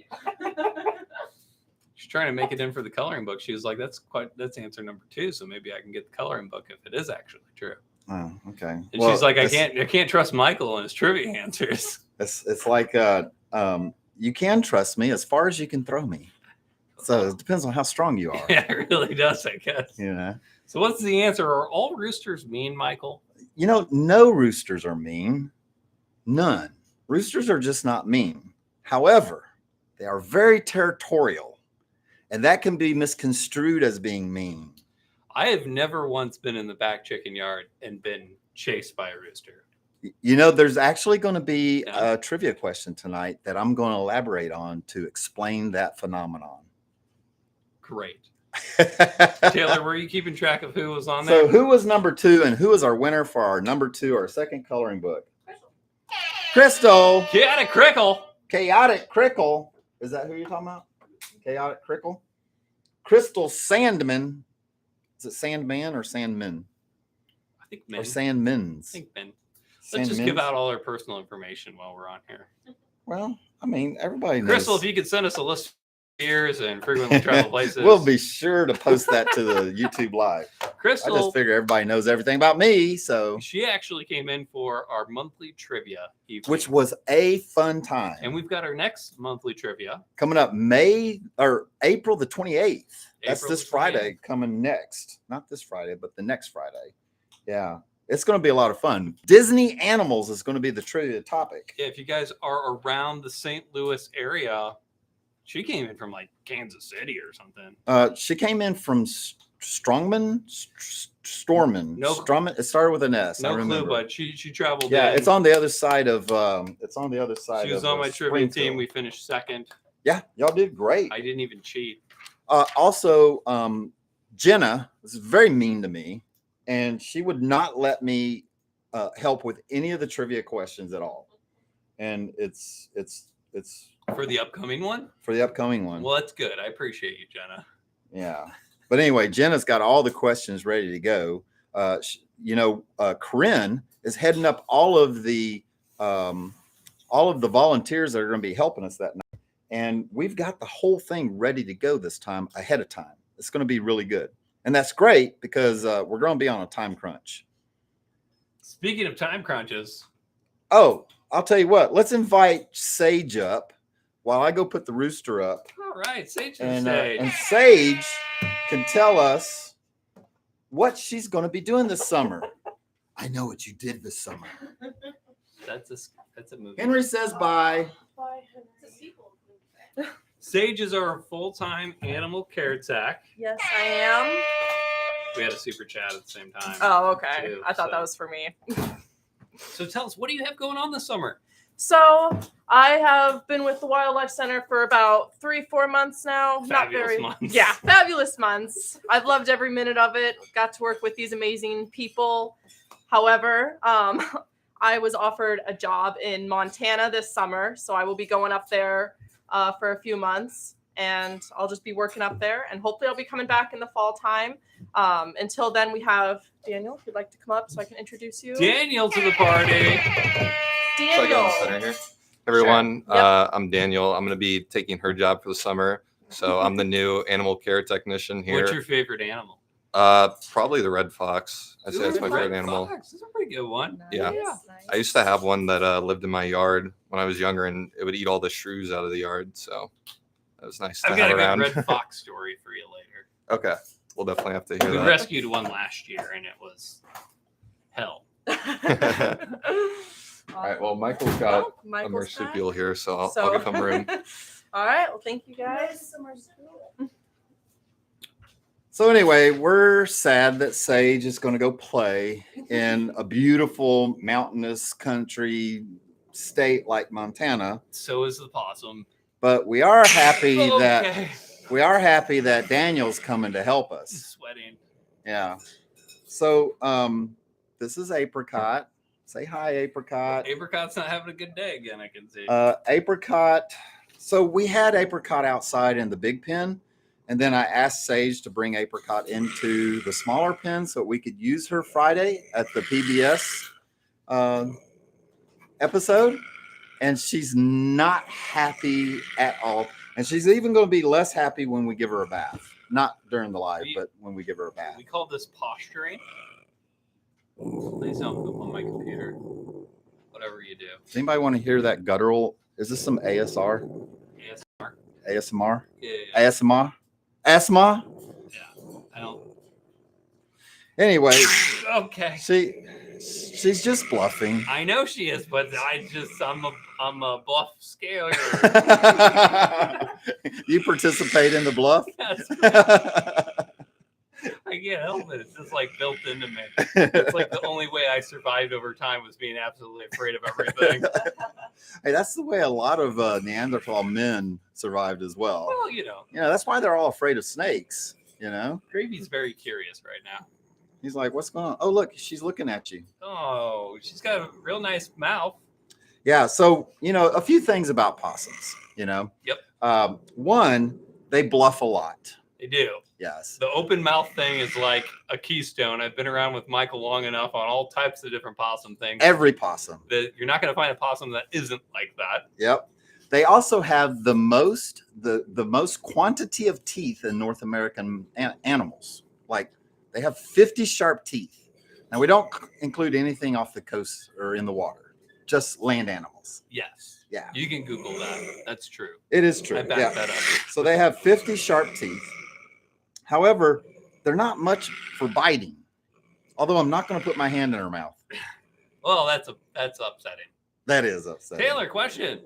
She's trying to make it in for the coloring book. She was like, "That's answer number 2, so maybe I can get the coloring book if it is actually true." Oh, okay. And she's like, "I can't trust Michael and his trivia answers." It's like you can trust me as far as you can throw me. So it depends on how strong you are. Yeah, it really does, I guess. You know. So what's the answer? Are all roosters mean, Michael? You know, no roosters are mean. None. Roosters are just not mean. However, they are very territorial, and that can be misconstrued as being mean. I have never once been in the back chicken yard and been chased by a rooster. You know, there's actually going to be Yeah. a trivia question tonight that I'm going to elaborate on to explain that phenomenon. Great. Taylor, were you keeping track of who was on So there? who was number 2 and who was our winner for our number 2, our second coloring book? Crystal. Chaotic Crickle. Chaotic Crickle. Is that who you're talking about? Chaotic Crickle? Crystal Sandman. Is it Sandman or Sandman? I think men. Or Sandmins? I think men. Let's just Sandmins? give out all our personal information while we're on here. Well, I mean, everybody knows. Crystal, if you could send us a list of years and frequently travel places. We'll be sure to post that to the YouTube live. I Crystal, just figure everybody knows everything about me, so she actually came in for our monthly trivia evening. which was a fun time. And we've got our next monthly trivia. Coming up April the 28th. That's April this the 28th. Friday coming next. Not this Friday, but the next Friday. Yeah. It's going to be a lot of fun. Disney animals is going to be the trivia topic. Yeah, if you guys are around the St. Louis area, she came in from like Kansas City or something. She came in from Storman. No- Strumman. It started with an S. I No clue, remember. but she traveled. Yeah, in. it's on the other side of. It's on the other side. She was of, on my trivia team. Springfield. We finished second. Yeah, y'all did great. I didn't even cheat. Also, Jenna was very mean to me, and she would not let me help with any of the trivia questions at all. And it's For the upcoming one? for the upcoming one. Well, that's good. I appreciate you, Jenna. Yeah. But anyway, Jenna's got all the questions ready to go. Corinne is heading up all of the volunteers that are going to be helping us that night. And we've got the whole thing ready to go this time ahead of time. It's going to be really good. And that's great because we're going to be on a time crunch. Speaking of time crunches, Oh, I'll tell you what, let's invite Sage up while I go put the rooster up. all right, Sage to the And stage. Sage can tell us what she's going to be doing this summer. I know what you did this summer. That's a movie. Henry says bye. It's a sequel. Sage is our full-time animal care tech. Yes, I am. We had a super chat at the same time. Oh, okay. too, I thought so. that was for me. So tell us, what do you have going on this summer? So I have been with the Wildlife Center for about 3-4 months now. Fabulous months. Yeah, fabulous months. I've loved every minute of it. Got to work with these amazing people. However, I was offered a job in Montana this summer, so I will be going up there for a few months, and I'll just be working up there, and hopefully I'll be coming back in the fall time. Until then, we have Daniel, if you'd like to come up so I can introduce you. Daniel to the party. Daniel. Should I go in the center here? Everyone, Sure. Yep. I'm Daniel. I'm going to be taking her job for the summer. So I'm the new animal care technician here. What's your favorite animal? Probably the red fox. I'd say that's my favorite animal. Fox. That's a pretty good one. Nice, Yeah. nice. I used to have one that lived in my yard when I was younger, and it would eat all the shrews out of the yard. So that was nice to I've got have a around. good red fox story for you later. Okay, we'll definitely have to hear We that. rescued one last year, and it was hell. All right. Well, Michael's got a Michael's marsupial here, so I'll So- give him room. All right. Well, thank you guys. So anyway, we're sad that Sage is going to go play in a beautiful mountainous country state like Montana, So is the possum. but we are happy that Okay. Daniel's coming to help I'm us. sweating. Yeah. So this is Apricot. Say hi, Apricot. Apricot's not having a good day again, I can see. Apricot. So we had Apricot outside in the big pen, and then I asked Sage to bring Apricot into the smaller pen so we could use her Friday at the PBS episode, and she's not happy at all. And she's even going to be less happy when we give her a bath. Not during the live, but when we give her a bath. We call this posturing. Please don't poop on my computer. Whatever you do. Does anybody want to hear that guttural? Is this some ASR? ASMR. ASMR? Yeah, yeah, ASMR? ASMR? yeah. I don't. Anyway, Okay. she's just bluffing. I know she is, but I'm a bluff scaler. You participate in the bluff? Yes. I can't help it. It's just like built into me. It's like the only way I survived over time was being absolutely afraid of everything. Hey, that's the way a lot of Neanderthal men survived as well. Well, you know, That's why they're all afraid of snakes. Gravy's very curious right now. He's like, what's going on? Oh, look, she's looking at you. Oh, she's got a real nice mouth. Yeah. So, a few things about possums, Yep. One, they bluff a lot. They do. Yes. The open mouth thing is like a keystone. I've been around with Michael long enough on all types of different possum things. Every possum. That you're not going to find a possum that isn't like that. Yep. They also have the most quantity of teeth in North American animals. Like they have 50 sharp teeth. Now we don't include anything off the coast or in the water, just land animals. Yes. Yeah, You can Google that. That's true. it is true. I back Yeah. that up. So they have 50 sharp teeth. However, they're not much for biting. Although I'm not going to put my hand in her mouth. Well, that's upsetting. That is upsetting. Taylor, question.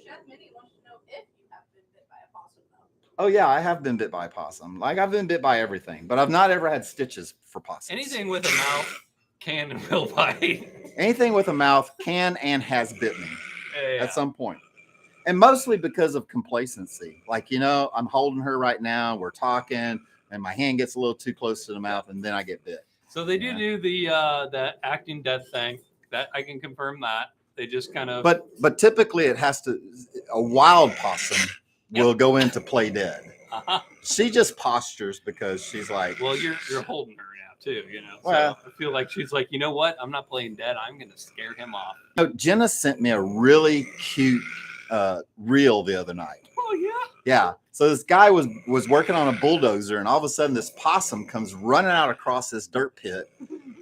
Chef Minnie wants to know if you have been bit by a possum, though. Oh yeah, I have been bit by a possum. Like I've been bit by everything, but I've not ever had stitches for possums. Anything with a mouth can and will bite. Anything with a mouth can and has bit me Yeah. at some point. And mostly because of complacency. Like, I'm holding her right now, we're talking, and my hand gets a little too close to the mouth, and then I get bit. So they do Yeah. do the acting dead thing. That I can confirm that. They just kind of But typically it has to, a wild possum will go into play dead. uh-huh. She just postures because she's like, Well, you're holding her now too, So Well- I feel like she's like, you know what? I'm not playing dead. I'm gonna scare him off. Jenna sent me a really cute reel the other night. Oh yeah. Yeah. So this guy was working on a bulldozer, and all of a sudden this possum comes running out across this dirt pit,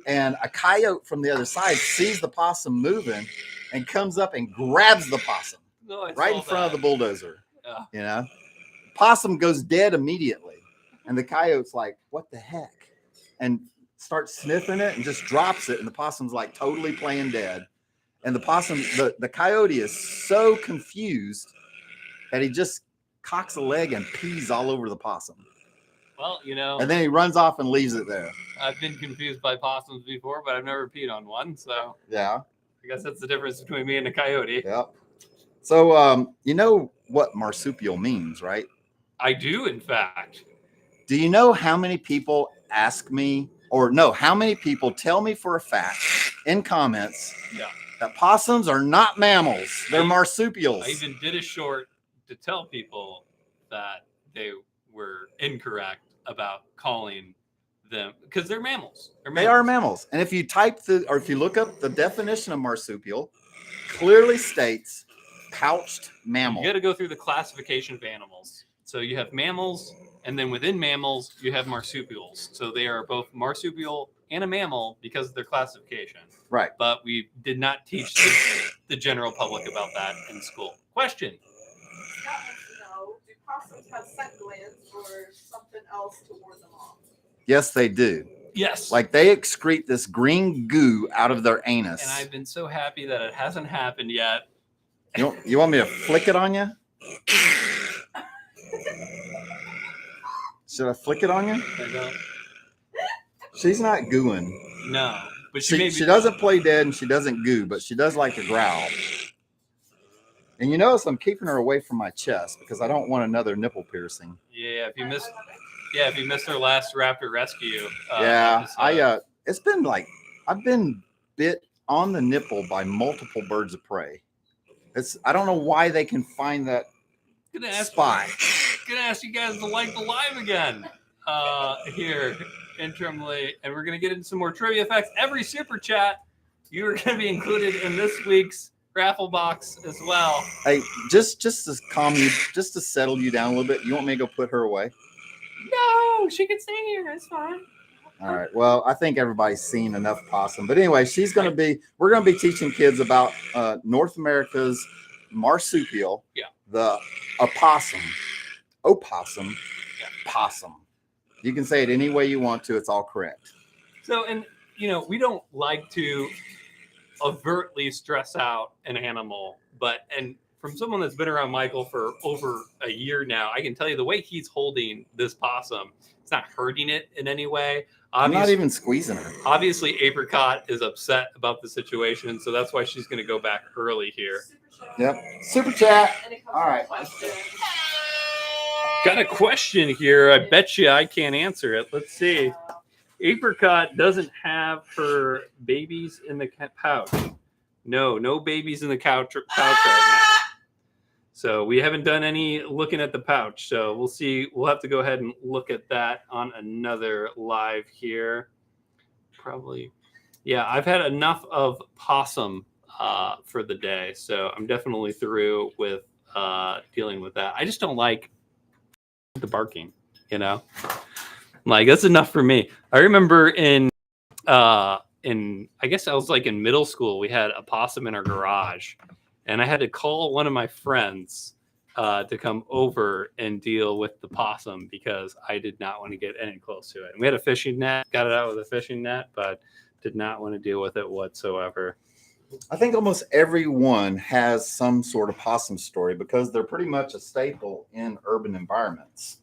and a coyote from the other side sees the possum moving and comes up and grabs the possum No, I right saw in front of the that. bulldozer. Yeah. Possum goes dead immediately, and the coyote's like, "What the heck?" and starts sniffing it and just drops it, and the possum's like totally playing dead. And the possum, the coyote is so confused that he just cocks a leg and pees all over the possum. Well, you know, And then he runs off and leaves it there. I've been confused by possums before, but I've never peed on one. So Yeah. I guess that's the difference between me and a coyote. Yep. So, you know what marsupial means, right? I do, in fact. Do you know how many people ask me, or no, how many people tell me for a fact in comments Yeah. that possums are not mammals? They're I marsupials. even did a short to tell people that they were incorrect about calling them because they're mammals. They are mammals. And if you if you look up the definition of marsupial, clearly states pouched mammal. You got to go through the classification of animals. So you have mammals, and then within mammals, you have marsupials. So they are both marsupial and a mammal because of their classification. Right. But we did not teach the general public about that in school. Question. Scott wants to know, do possums have scent glands or something else to ward them off? Yes, they do. Yes. Like they excrete this green goo out of their anus. And I've been so happy that it hasn't happened yet. You want me to flick it on you? Should I flick it on you? I don't. She's not gooing. No. But she She doesn't play dead and she doesn't goo, but she does like to growl. And you notice I'm keeping her away from my chest because I don't want another nipple piercing. Yeah, if you missed our last raptor rescue. Episode. It's been like I've been bit on the nipple by multiple birds of prey. I don't know why they can find that spot. Gonna ask you guys to like the live again here interimly, and we're gonna get into some more trivia facts. Every super chat, you are gonna be included in this week's raffle box as well. Hey, just to calm you, just to settle you down a little bit, you want me to go put her away? No, she can stay here. It's fine. All right. Well, I think everybody's seen enough possum. But anyway, we're going to be teaching kids about North America's marsupial. Yeah. The opossum. Opossum. Yeah. Possum. You can say it any way you want to. It's all correct. So, and we don't like to overtly stress out an animal, and from someone that's been around Michael for over a year now, I can tell you the way he's holding this possum, it's not hurting it in any way. I'm not even squeezing her. Obviously, Apricot is upset about the situation, so that's why she's going to go back early here. Yep. Super chat. All right. Got a question here. I bet you I can't answer it. Let's see. Apricot doesn't have her babies in the pouch. No babies in the pouch right now. So we haven't done any looking at the pouch. So we'll see. We'll have to go ahead and look at that on another live here. Probably. Yeah, I've had enough of possum for the day. So I'm definitely through with dealing with that. I just don't like the barking, Like that's enough for me. I remember in I guess I was like in middle school, we had a possum in our garage. And I had to call one of my friends to come over and deal with the possum because I did not want to get any close to it. And we had a fishing net, got it out with a fishing net, but did not want to deal with it whatsoever. I think almost everyone has some sort of possum story because they're pretty much a staple in urban environments.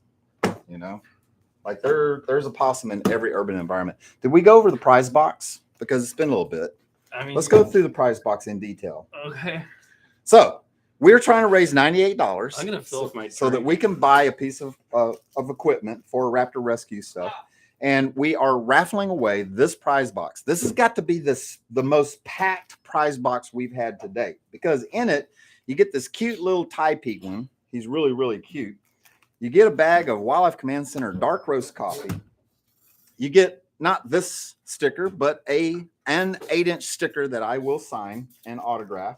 Like there's a possum in every urban environment. Did we go over the prize box? Because it's been a little bit. Let's go through the prize box in detail. Okay. So we're trying to raise $98. I'm gonna fill my so that we can buy a piece of equipment for raptor rescue stuff, and we are raffling away this prize box. This has got to be the most packed prize box we've had to date because in it you get this cute little tie penguin. He's really, really cute. You get a bag of Wildlife Command Center dark roast coffee. You get not this sticker, but an 8-inch sticker that I will sign and autograph.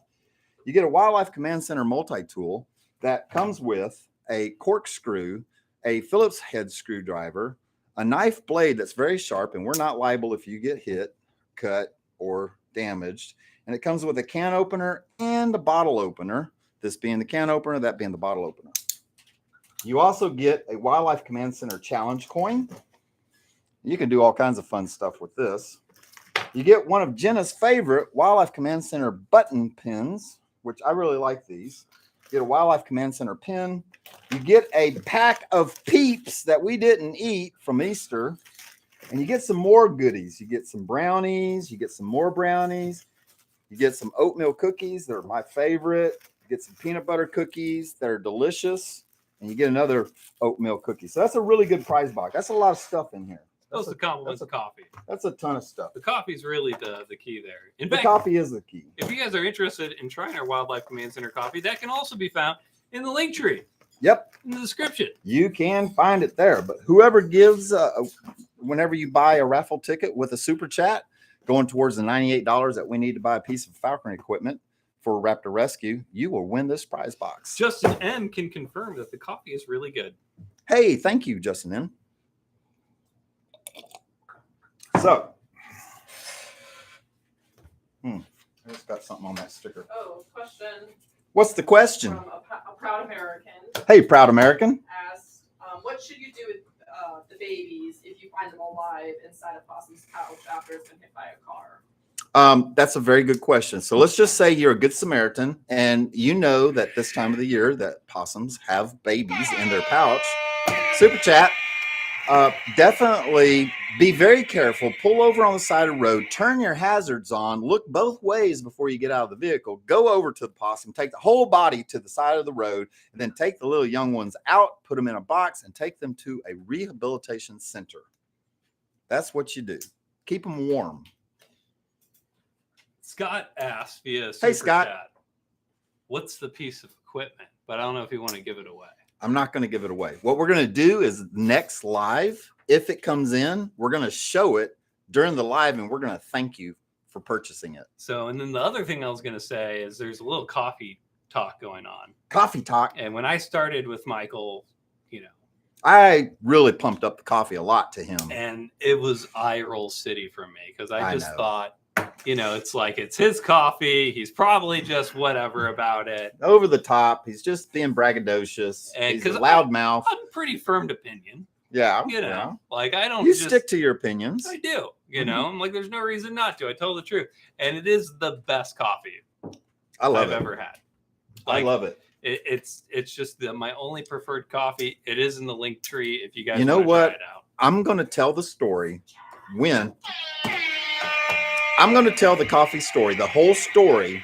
You get a Wildlife Command Center multi-tool that comes with a corkscrew, a Phillips head screwdriver, a knife blade that's very sharp, and we're not liable if you get hit, cut, or damaged. And it comes with a can opener and a bottle opener, this being the can opener, that being the bottle opener. You also get a Wildlife Command Center challenge coin. You can do all kinds of fun stuff with this. You get one of Jenna's favorite Wildlife Command Center button pins, which I really like these. Get a Wildlife Command Center pin, You get a pack of Peeps that we didn't eat from Easter, and you get some more goodies. You get some brownies, you get some more brownies, you get some oatmeal cookies that are my favorite. You get some peanut butter cookies that are delicious, and you get another oatmeal cookie. So that's a really good prize box. That's a lot of stuff in here. Those are the compliments of coffee. That's a ton of stuff. The coffee's really the key there. In The fact, coffee is the key. if you guys are interested in trying our Wildlife Command Center coffee, that can also be found in the link tree Yep, in the description. you can find it there. But whoever gives, whenever you buy a raffle ticket with a super chat, going towards the $98 that we need to buy a piece of falconry equipment for Raptor Rescue, you will win this prize box. Justin M can confirm that the coffee is really good. Hey, thank you, Justin N. So, I just got something on that sticker. Oh, question What's the question? from a proud American Hey, proud American. asked, what should you do with the babies if you find them alive inside a possum's pouch after it's been hit by a car? That's a very good question. So let's just say you're a good Samaritan and you know that this time of the year that possums have babies in their pouch. Super chat. Definitely be very careful. Pull over on the side of the road. Turn your hazards on. Look both ways before you get out of the vehicle. Go over to the possum. Take the whole body to the side of the road, and then take the little young ones out, put them in a box, and take them to a rehabilitation center. That's what you do. Keep them warm. Scott asked via Hey, Super Scott. Chat, what's the piece of equipment? But I don't know if you want to give it away. I'm not going to give it away. What we're going to do is next live, if it comes in, we're going to show it during the live, and we're going to thank you for purchasing it. So, and then the other thing I was going to say is there's a little coffee talk going on. Coffee talk. And when I started with Michael, I really pumped up the coffee a lot to him. and it was eye roll city for me because I I just know. thought, it's like it's his coffee. He's probably just whatever about it. Over the top. He's just being braggadocious. And He's a 'cause loudmouth. I'm pretty firm opinion, Yeah. like I don't You just stick to your opinions. I do, Mhm. I'm like, there's no reason not to. I tell the truth. And it is the best coffee I love I've it. ever had. I love it. It's just my only preferred coffee. It is in the link tree if you guys You know wanna what? try it out. I'm going to tell the story when I'm going to tell the coffee story, the whole story,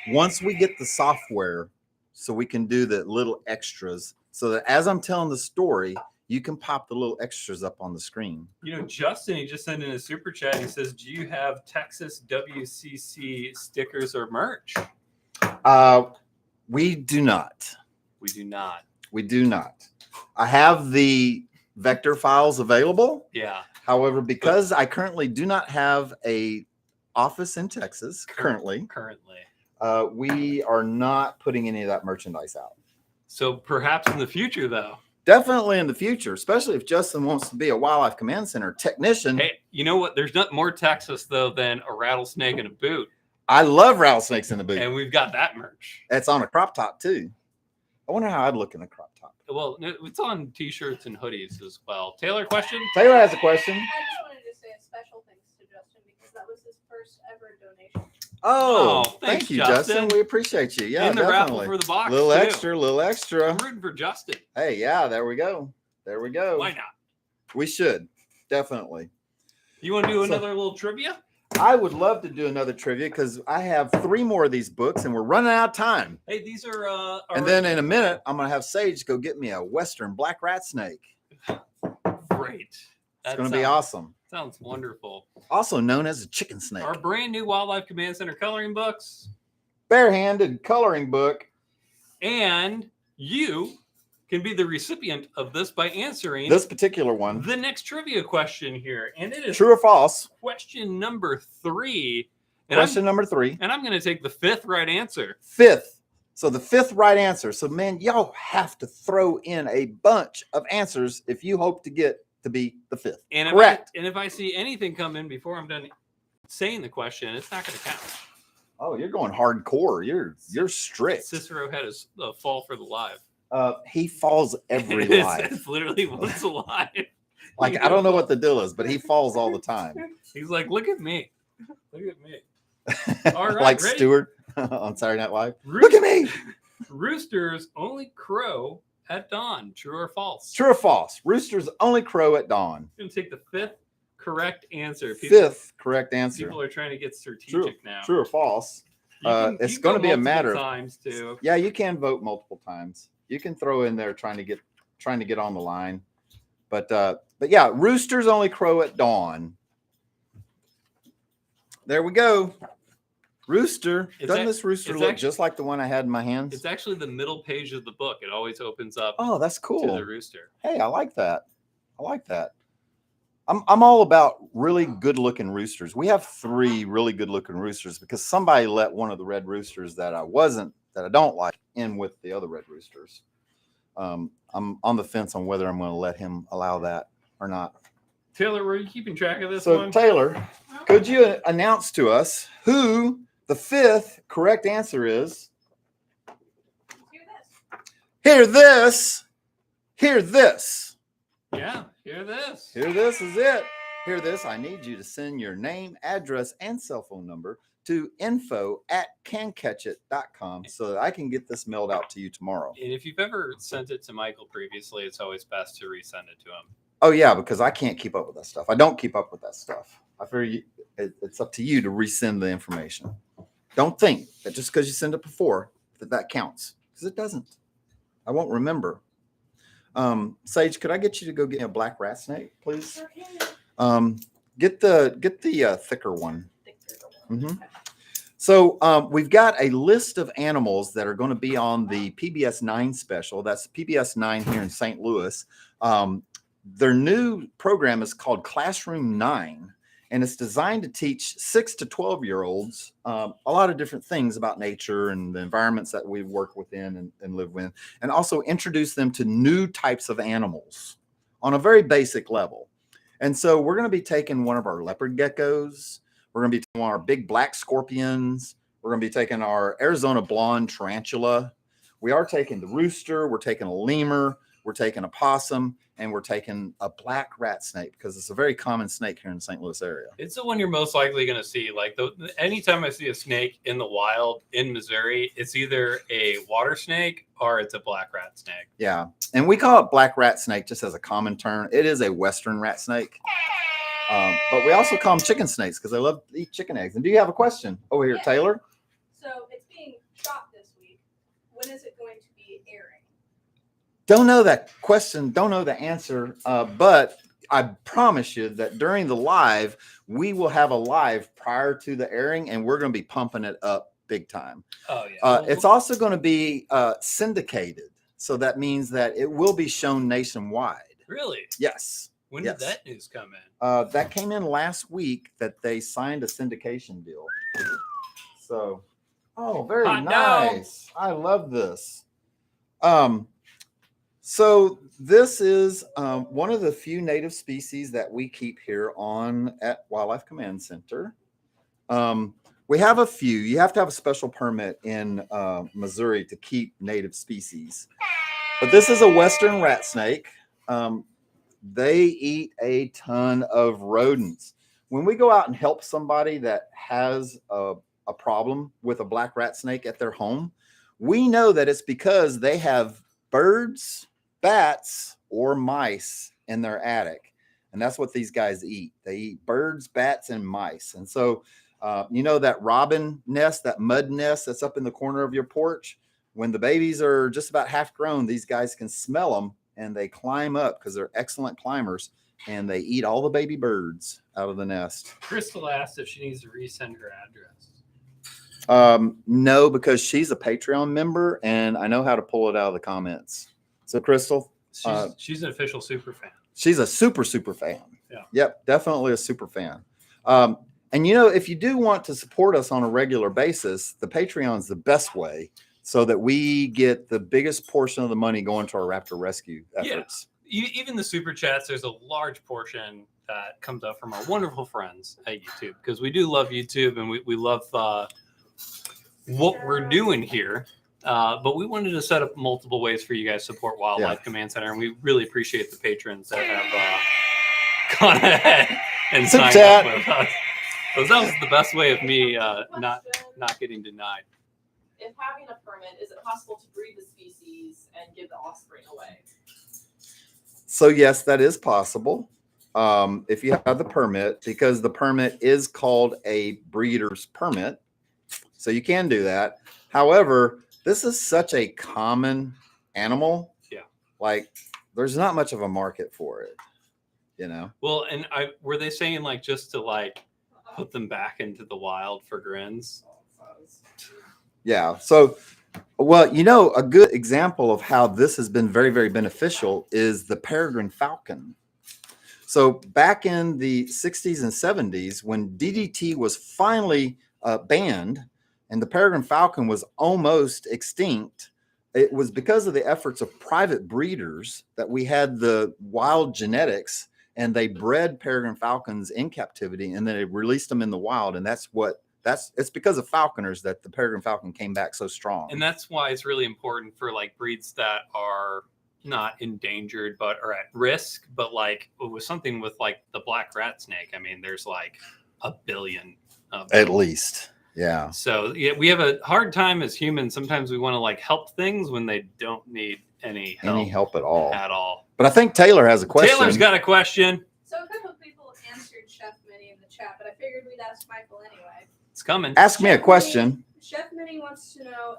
once we get the software so we can do the little extras so that as I'm telling the story, you can pop the little extras up on the screen. Justin, he just sent in a super chat. He says, do you have Texas WCC stickers or merch? We do not. We do not. We do not. I have the vector files available. Yeah. However, because I currently do not have a office in Texas currently, we are not putting any of that merchandise out. So perhaps in the future, though. Definitely in the future, especially if Justin wants to be a Wildlife Command Center technician. Hey, you know what? There's not more Texas, though, than a rattlesnake in a boot. I love rattlesnakes in the boot. And we've got that merch. It's on a crop top too. I wonder how I'd look in a crop top. Well, it's on T-shirts and hoodies as well. Taylor, question? Taylor has a question. I just wanted to say a special thanks to Justin because that was his first ever donation. Oh, thanks, thank you, Justin. Justin. We appreciate you. Yeah, in the raffle definitely. for the box, Little too. extra, little extra. I'm rooting for Justin. Hey, yeah, there we go. There we go. Why not? We should definitely. You want to do So- another little trivia? I would love to do another trivia because I have 3 more of these books and we're running out of time. Hey, these are. And then in a minute, I'm gonna have Sage go get me a Western black rat snake. great. It's gonna be awesome. Sounds wonderful. Also known as a chicken snake. Our brand new Wildlife Command Center coloring books, Barehanded coloring book. and you can be the recipient of this by answering This particular one. the next trivia question here, and it is True or false? question number 3. And Question number 3. I'm going to take the 5th right answer. 5th. So the 5th right answer. So man, y'all have to throw in a bunch of answers if you hope to get to be the 5th. And Correct. If I see anything come in before I'm done saying the question, it's not going to count. Oh, you're going hardcore. You're strict. Cicero had a fall for the live. He falls every It's- live. It's literally once alive. Like I don't know what the deal is, but he falls all the time. He's like, look at me. Look at me. All right, Like ready? Stewart on Saturday Night Live. Look at me. Roosters only crow at dawn. True or false? True or false? Roosters only crow at dawn. I'm going to take the fifth correct answer. Fifth correct answer. People are trying to get True. strategic now. True or false? You can It's go going to be a multiple matter of times too. Yeah, you can vote multiple times. You can throw in there trying to get on the line. But yeah, roosters only crow at dawn. There we go. Rooster. Doesn't this rooster look just like the one I had in my hands? It's actually the middle page of the book. It always opens up. Oh, that's cool. To the rooster. Hey, I like that. I like that. I'm all about really good looking roosters. We have 3 really good looking roosters because somebody let one of the red roosters that I don't like in with the other red roosters. I'm on the fence on whether I'm going to let him allow that or not. Taylor, were you keeping track of this So one? Taylor, could you announce to us who the 5th correct answer is? Hear this. Hear this. Hear this. Yeah, hear this. Hear this is it. Hear this. I need you to send your name, address, and cell phone number to info@cancatchit.com so that I can get this mailed out to you tomorrow. And if you've ever sent it to Michael previously, it's always best to resend it to him. Oh, yeah, because I can't keep up with that stuff. I don't keep up with that stuff. I figure it's up to you to resend the information. Don't think that just because you send it before that counts, because it doesn't. I won't remember. Sage, could I get you to go get me a black rat snake, please? Get the thicker one. Mm-hmm. So we've got a list of animals that are going to be on the PBS 9 special. That's PBS 9 here in St. Louis. Their new program is called Classroom 9, and it's designed to teach 6 to 12-year-olds a lot of different things about nature and the environments that we work within and live with, and also introduce them to new types of animals on a very basic level. And so we're going to be taking one of our leopard geckos. We're going to be taking one of our big black scorpions. We're going to be taking our Arizona blonde tarantula. We are taking the rooster. We're taking a lemur. We're taking a possum, and we're taking a black rat snake because it's a very common snake here in the St. Louis area. It's the one you're most likely going to see. Like anytime I see a snake in the wild in Missouri, it's either a water snake or it's a black rat snake. Yeah, and we call it black rat snake just as a common term. It is a Western rat snake, but we also call them chicken snakes because they love to eat chicken eggs. And do you have a question over here, Yeah. Taylor? So it's being shot this week. When is it going to be airing? Don't know that question, don't know the answer, but I promise you that during the live, we will have a live prior to the airing, and we're going to be pumping it up big time. Oh, yeah. It's also going to be syndicated, so that means that it will be shown nationwide. Really? Yes. When Yes. did that news come in? That came in last week that they signed a syndication deal. So, oh, very Hot nice. I love this. So this is one of the few native species that we keep here at Wildlife Command Center. We have a few. You have to have a special permit in Missouri to keep native species. But this is a Western rat snake. They eat a ton of rodents. When we go out and help somebody that has a problem with a black rat snake at their home, we know that it's because they have birds, bats, or mice in their attic. And that's what these guys eat. They eat birds, bats, and mice. And so, you know, that robin nest, that mud nest that's up in the corner of your porch, when the babies are just about half grown, these guys can smell them and they climb up because they're excellent climbers, and they eat all the baby birds out of the nest. Crystal asked if she needs to resend her address. No, because she's a Patreon member and I know how to pull it out of the comments. So Crystal, She's an official super fan. she's a super fan. Yeah. Yep, definitely a super fan. And you know, if you do want to support us on a regular basis, the Patreon is the best way so that we get the biggest portion of the money going to our raptor rescue efforts. Yeah. Even the super chats, there's a large portion that comes up from our wonderful friends at YouTube, because we do love YouTube and we love what we're doing here. But we wanted to set up multiple ways for you guys to support Wildlife Command Center, and we really appreciate the patrons that have gone ahead and signed up with us. So that was the best way of me not getting denied. If having a permit, is it possible to breed the species and give the offspring away. So yes, that is possible. If you have the permit, because the permit is called a breeder's permit. So you can do that. However, this is such a common animal. Yeah. Like there's not much of a market for it, you know? Well, and were they saying like just to like put them back into the wild for grins? Yeah. So, well, you know, a good example of how this has been very, very beneficial is the peregrine falcon. So back in the 60s and 70s, when DDT was finally banned and the peregrine falcon was almost extinct, it was because of the efforts of private breeders that we had the wild genetics, and they bred peregrine falcons in captivity and then they released them in the wild. And it's because of falconers that the peregrine falcon came back so strong. And that's why it's really important for like breeds that are not endangered but are at risk. But like with something with like the black rat snake, I mean, there's like a billion of them. At least. Yeah. So yeah, we have a hard time as humans. Sometimes we want to like help things when they don't need any help at all. But But I think Taylor has a question. Taylor's got a question. So a couple of people answered Chef Minnie in the chat, but I figured we'd ask Michael anyway. It's coming. Ask me a question. Chef Minnie wants to know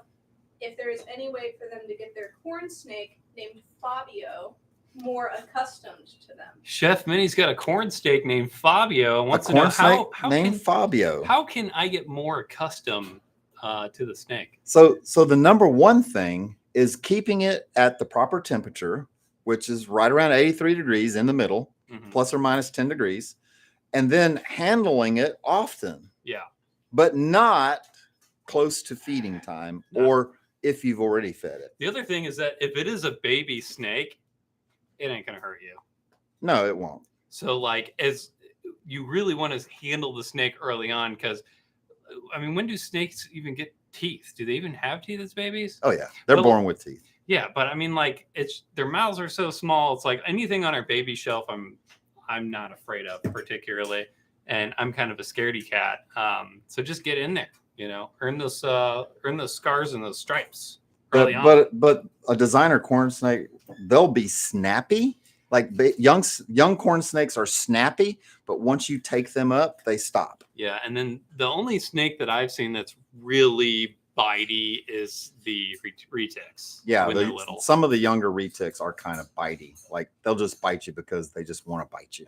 if there is any way for them to get their corn snake named Fabio more accustomed to them. Chef Minnie's got a corn steak named Fabio. A Wants to know corn snake how named Fabio. How can I get more accustomed to the snake? So the number one thing is keeping it at the proper temperature, which is right around 83 degrees in the middle, plus or minus 10 degrees, and then handling it often. Yeah. But not close to feeding time or if you've already fed it. The other thing is that if it is a baby snake, it ain't going to hurt you. No, it won't. So like as you really want to handle the snake early on, because I mean, when do snakes even get teeth? Do they even have teeth as babies? Oh yeah. They're But- born with teeth. Yeah, but I mean, like their mouths are so small. It's like anything on our baby shelf, I'm not afraid of particularly, and I'm kind of a scaredy cat. So just get in there, you know, earn those scars and those stripes early on. But a designer corn snake, they'll be snappy. Like young corn snakes are snappy, but once you take them up, they stop. Yeah, and then the only snake that I've seen that's really bitey is the retics. Yeah, when they're little. some of the younger retics are kind of bitey. Like they'll just bite you because they just want to bite you.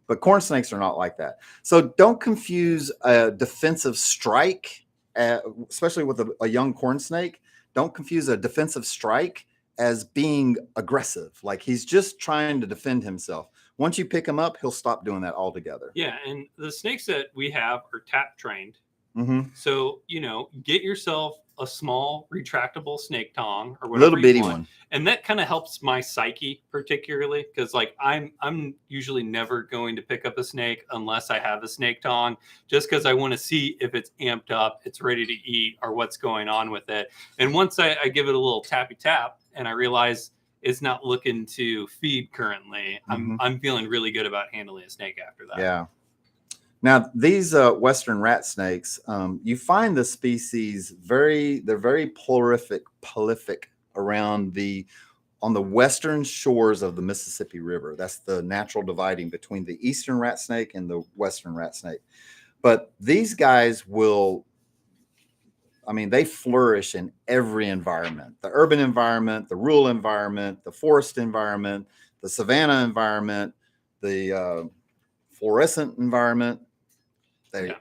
But corn snakes are not like that. So don't confuse a defensive strike, especially with a young corn snake. Don't confuse a defensive strike as being aggressive. Like he's just trying to defend himself. Once you pick him up, he'll stop doing that altogether. Yeah, and the snakes that we have are tap trained. Mm-hmm. So, you know, get yourself a small retractable snake tongue or whatever Little bitty you want. one. And that kind of helps my psyche particularly because like I'm usually never going to pick up a snake unless I have a snake tongue, just because I want to see if it's amped up, it's ready to eat, or what's going on with it. And once I give it a little tappy tap and I realize it's not looking to feed currently, I'm feeling really good about handling a snake after that. Yeah. Now, these Western rat snakes, you find the species they're very prolific around on the western shores of the Mississippi River. That's the natural dividing between the eastern rat snake and the western rat snake. But these guys they flourish in every environment, the urban environment, the rural environment, the forest environment, the savanna environment, the fluorescent environment.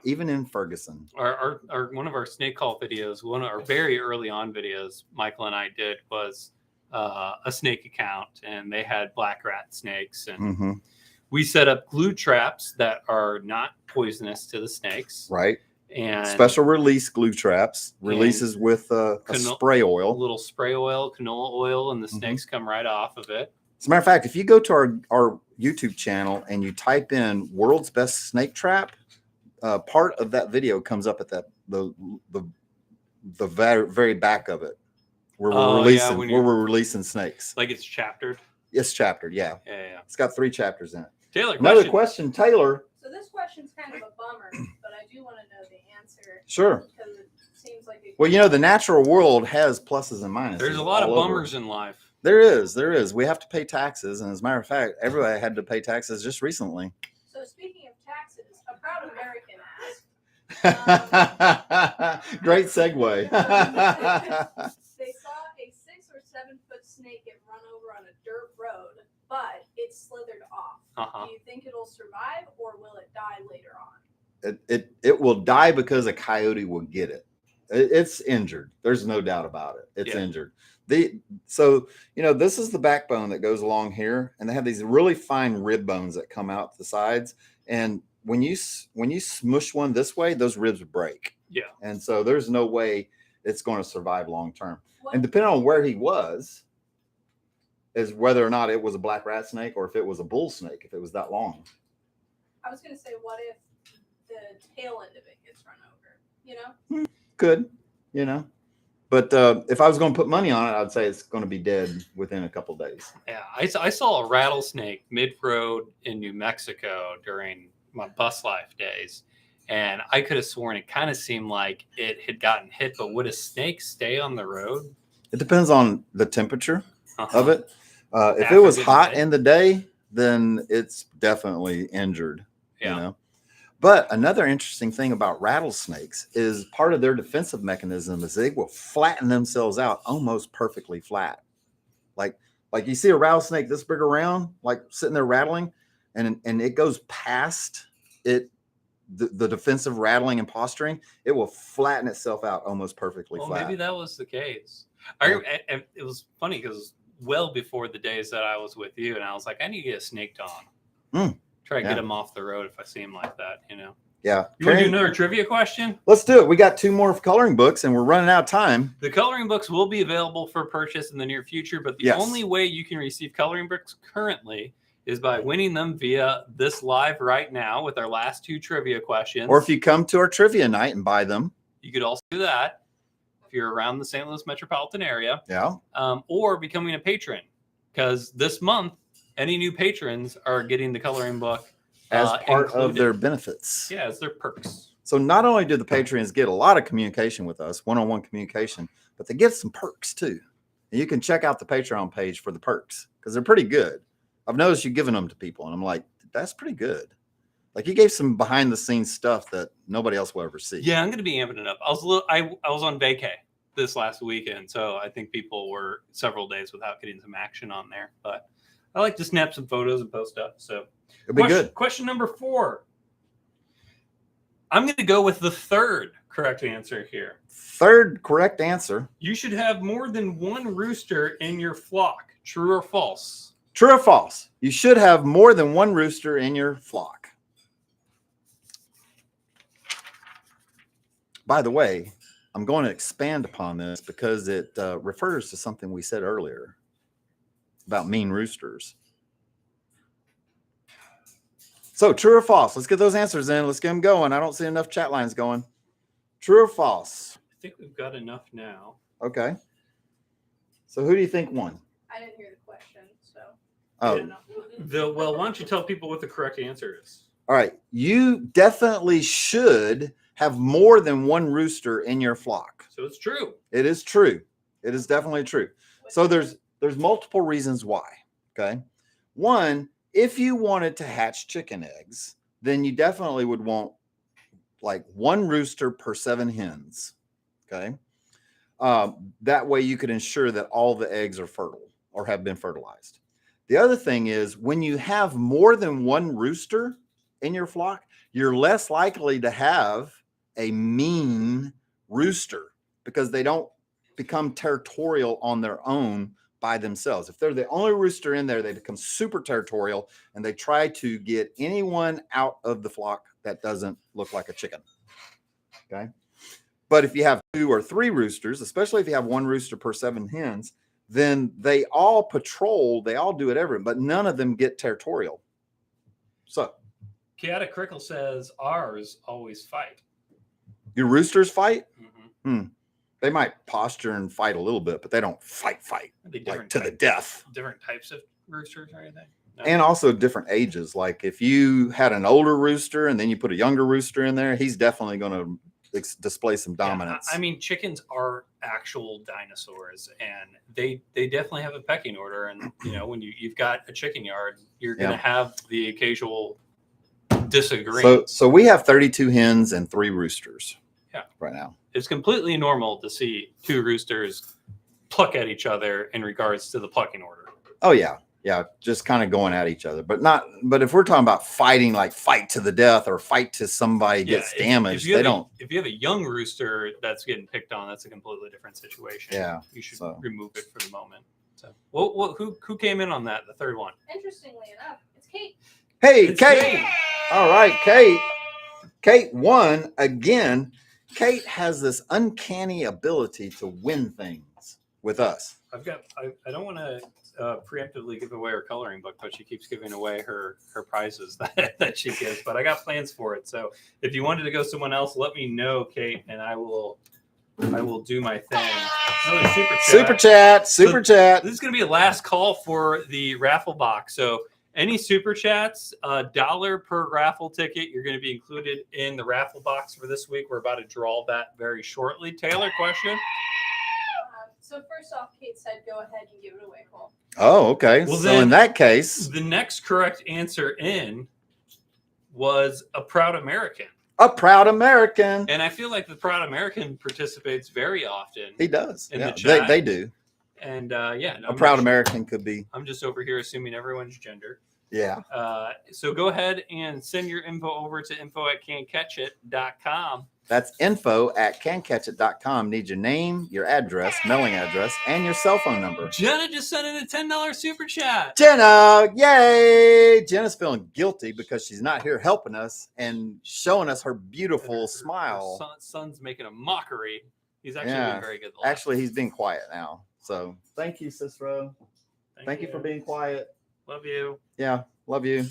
Even in Ferguson. Our one of our snake call videos, one of our very early on videos, Michael and I did was a snake account, and they had black rat snakes, and we set up glue traps that are not poisonous to the snakes. Right. And special release glue traps, releases with a spray a oil. little spray oil, canola oil, and the snakes come right off of it. As a matter of fact, if you go to our YouTube channel and you type in "world's best snake trap," part of that video comes up at the very back of it, where we're releasing snakes. Like it's chaptered. It's chaptered, yeah. Yeah. It's got 3 chapters in it. Taylor, Another question, Taylor. So this question's kind of a bummer, but I do want to know the answer. Sure. Because it seems like a Well, you know, the natural world has pluses and minuses. There's a lot of all over. bummers in life. There is. We have to pay taxes, and as a matter of fact, everybody had to pay taxes just recently. So speaking of taxes, a proud American asked. Great segue. They saw a 6 or 7 foot snake get run over on a dirt road, but it slithered off. Uh-huh. Do you think it'll survive, or will it die later on? It will die because a coyote will get it. It's injured. There's no doubt about it. It's injured. So you know, this is the backbone that goes along here, and they have these really fine rib bones that come out the sides. And when you smush one this way, those ribs break. Yeah. And so there's no way it's going to survive long term. And depending on where he was, is whether or not it was a black rat snake or if it was a bull snake, if it was that long. I was going to say, what if the tail end of it gets run over? You know? Could, you know. But if I was going to put money on it, I'd say it's going to be dead within a couple days. Yeah, I saw a rattlesnake mid-road in New Mexico during my bus life days, and I could have sworn it kind of seemed like it had gotten hit. But would a snake stay on the road? It depends on the temperature of it. If After it was the hot day? in the day, then it's definitely injured. Yeah. You know. But another interesting thing about rattlesnakes is part of their defensive mechanism is they will flatten themselves out almost perfectly flat. Like you see a rattlesnake this big around, like sitting there rattling, and it goes past it, the defensive rattling and posturing, it will flatten itself out almost perfectly Well, flat. maybe that was the case. Yeah. It was funny because well before the days that I was with you, and I was like, I need to get a snake on. Try to get him off the road if I see him like that, you know. Yeah. You want to do another trivia question? Let's do it. We got 2 more coloring books and we're running out of time. The coloring books will be available for purchase in the near future, but the only way you can receive coloring books currently is by winning them via this live right now with our last 2 trivia questions. Or if you come to our trivia night and buy them. You could also do that if you're around the St. Louis metropolitan area. Yeah. Or becoming a patron, because this month, any new patrons are getting the coloring book as part included. of their benefits. Yeah, as their perks. So not only do the patrons get a lot of communication with us, one-on-one communication, but they get some perks too. And you can check out the Patreon page for the perks because they're pretty good. I've noticed you giving them to people, and I'm like, that's pretty good. Like you gave some behind-the-scenes stuff that nobody else will ever see. Yeah, I'm going to be amping it up. I was on vacay this last weekend, so I think people were several days without getting some action on there. But I like to snap some photos and post up. So It'll be good. Question number 4. I'm going to go with the 3rd correct answer here. 3rd correct answer. You should have more than one rooster in your flock. True or false? True or false? You should have more than one rooster in your flock. By the way, I'm going to expand upon this because it refers to something we said earlier about mean roosters. So true or false? Let's get those answers in. Let's get them going. I don't see enough chat lines going. True or false? I think we've got enough now. Okay. So who do you think won? I didn't hear the question, so. Oh, I don't know. Well, why don't you tell people what the correct answer is? all right. You definitely should have more than one rooster in your flock. So it's true. It is true. It is definitely true. So there's multiple reasons why. Okay. One, if you wanted to hatch chicken eggs, then you definitely would want like one rooster per 7 hens. Okay. That way you could ensure that all the eggs are fertile or have been fertilized. The other thing is when you have more than one rooster in your flock, you're less likely to have a mean rooster because they don't become territorial on their own by themselves. If they're the only rooster in there, they become super territorial and they try to get anyone out of the flock that doesn't look like a chicken. Okay. But if you have 2 or 3 roosters, especially if you have one rooster per 7 hens, then they all patrol, they all do whatever, but none of them get territorial. So Kiata Crickle says ours always fight. your roosters fight? Mm-hmm. They might posture and fight a little bit, but they don't fight Are they like to the death. Different types of roosters or anything? No? And also different ages. Like if you had an older rooster and then you put a younger rooster in there, he's definitely going to display some Yeah, dominance. I mean, chickens are actual dinosaurs, and they definitely have a pecking order. And when you've got a chicken yard, you're gonna have the occasional disagreement. So we have 32 hens and 3 roosters. Yeah. Right now. It's completely normal to see 2 roosters pluck at each other in regards to the plucking order. Oh yeah. Yeah, just kind of going at each other, but if we're talking about fighting, like fight to the death or fight to somebody gets damaged, they don't. If you have a young rooster that's getting picked on, that's a completely different situation. Yeah, you should remove it for the moment. So, who came in on that? The third one. Interestingly enough, it's Kate. Hey, It's Kate. All right, Kate. Kate won again. Kate has this uncanny ability to win things with us. I don't want to preemptively give away her coloring book, but she keeps giving away her prizes that she gives. But I got plans for it. So if you wanted to go someone else, let me know, Kate, and I will do my thing. Another super chat. Super chat. This is going to be a last call for the raffle box. So any super chats, $1 per raffle ticket, you're going to be included in the raffle box for this week. We're about to draw that very shortly. Taylor, question? So first off, Kate said go ahead and give it away, Cole. Oh, okay. Well, so in that case, the next correct answer in was a proud American. A proud American. And I feel like the proud American participates very often. He does. In Yeah, the chat. they do. And a proud American could be. I'm just over here assuming everyone's gender. Yeah. So go ahead and send your info over to info@cancatchit.com. That's info@cancatchit.com. Need your name, your address, mailing address, and your cell phone number. Jenna just sent in a $10 super chat. Jenna, yay! Jenna's feeling guilty because she's not here helping us and showing us her beautiful smile. Her son's making a mockery. He's actually doing very good. Actually, he's being quiet now. So thank you, Cicero. Thank you for being quiet. Love you. Yeah, love you.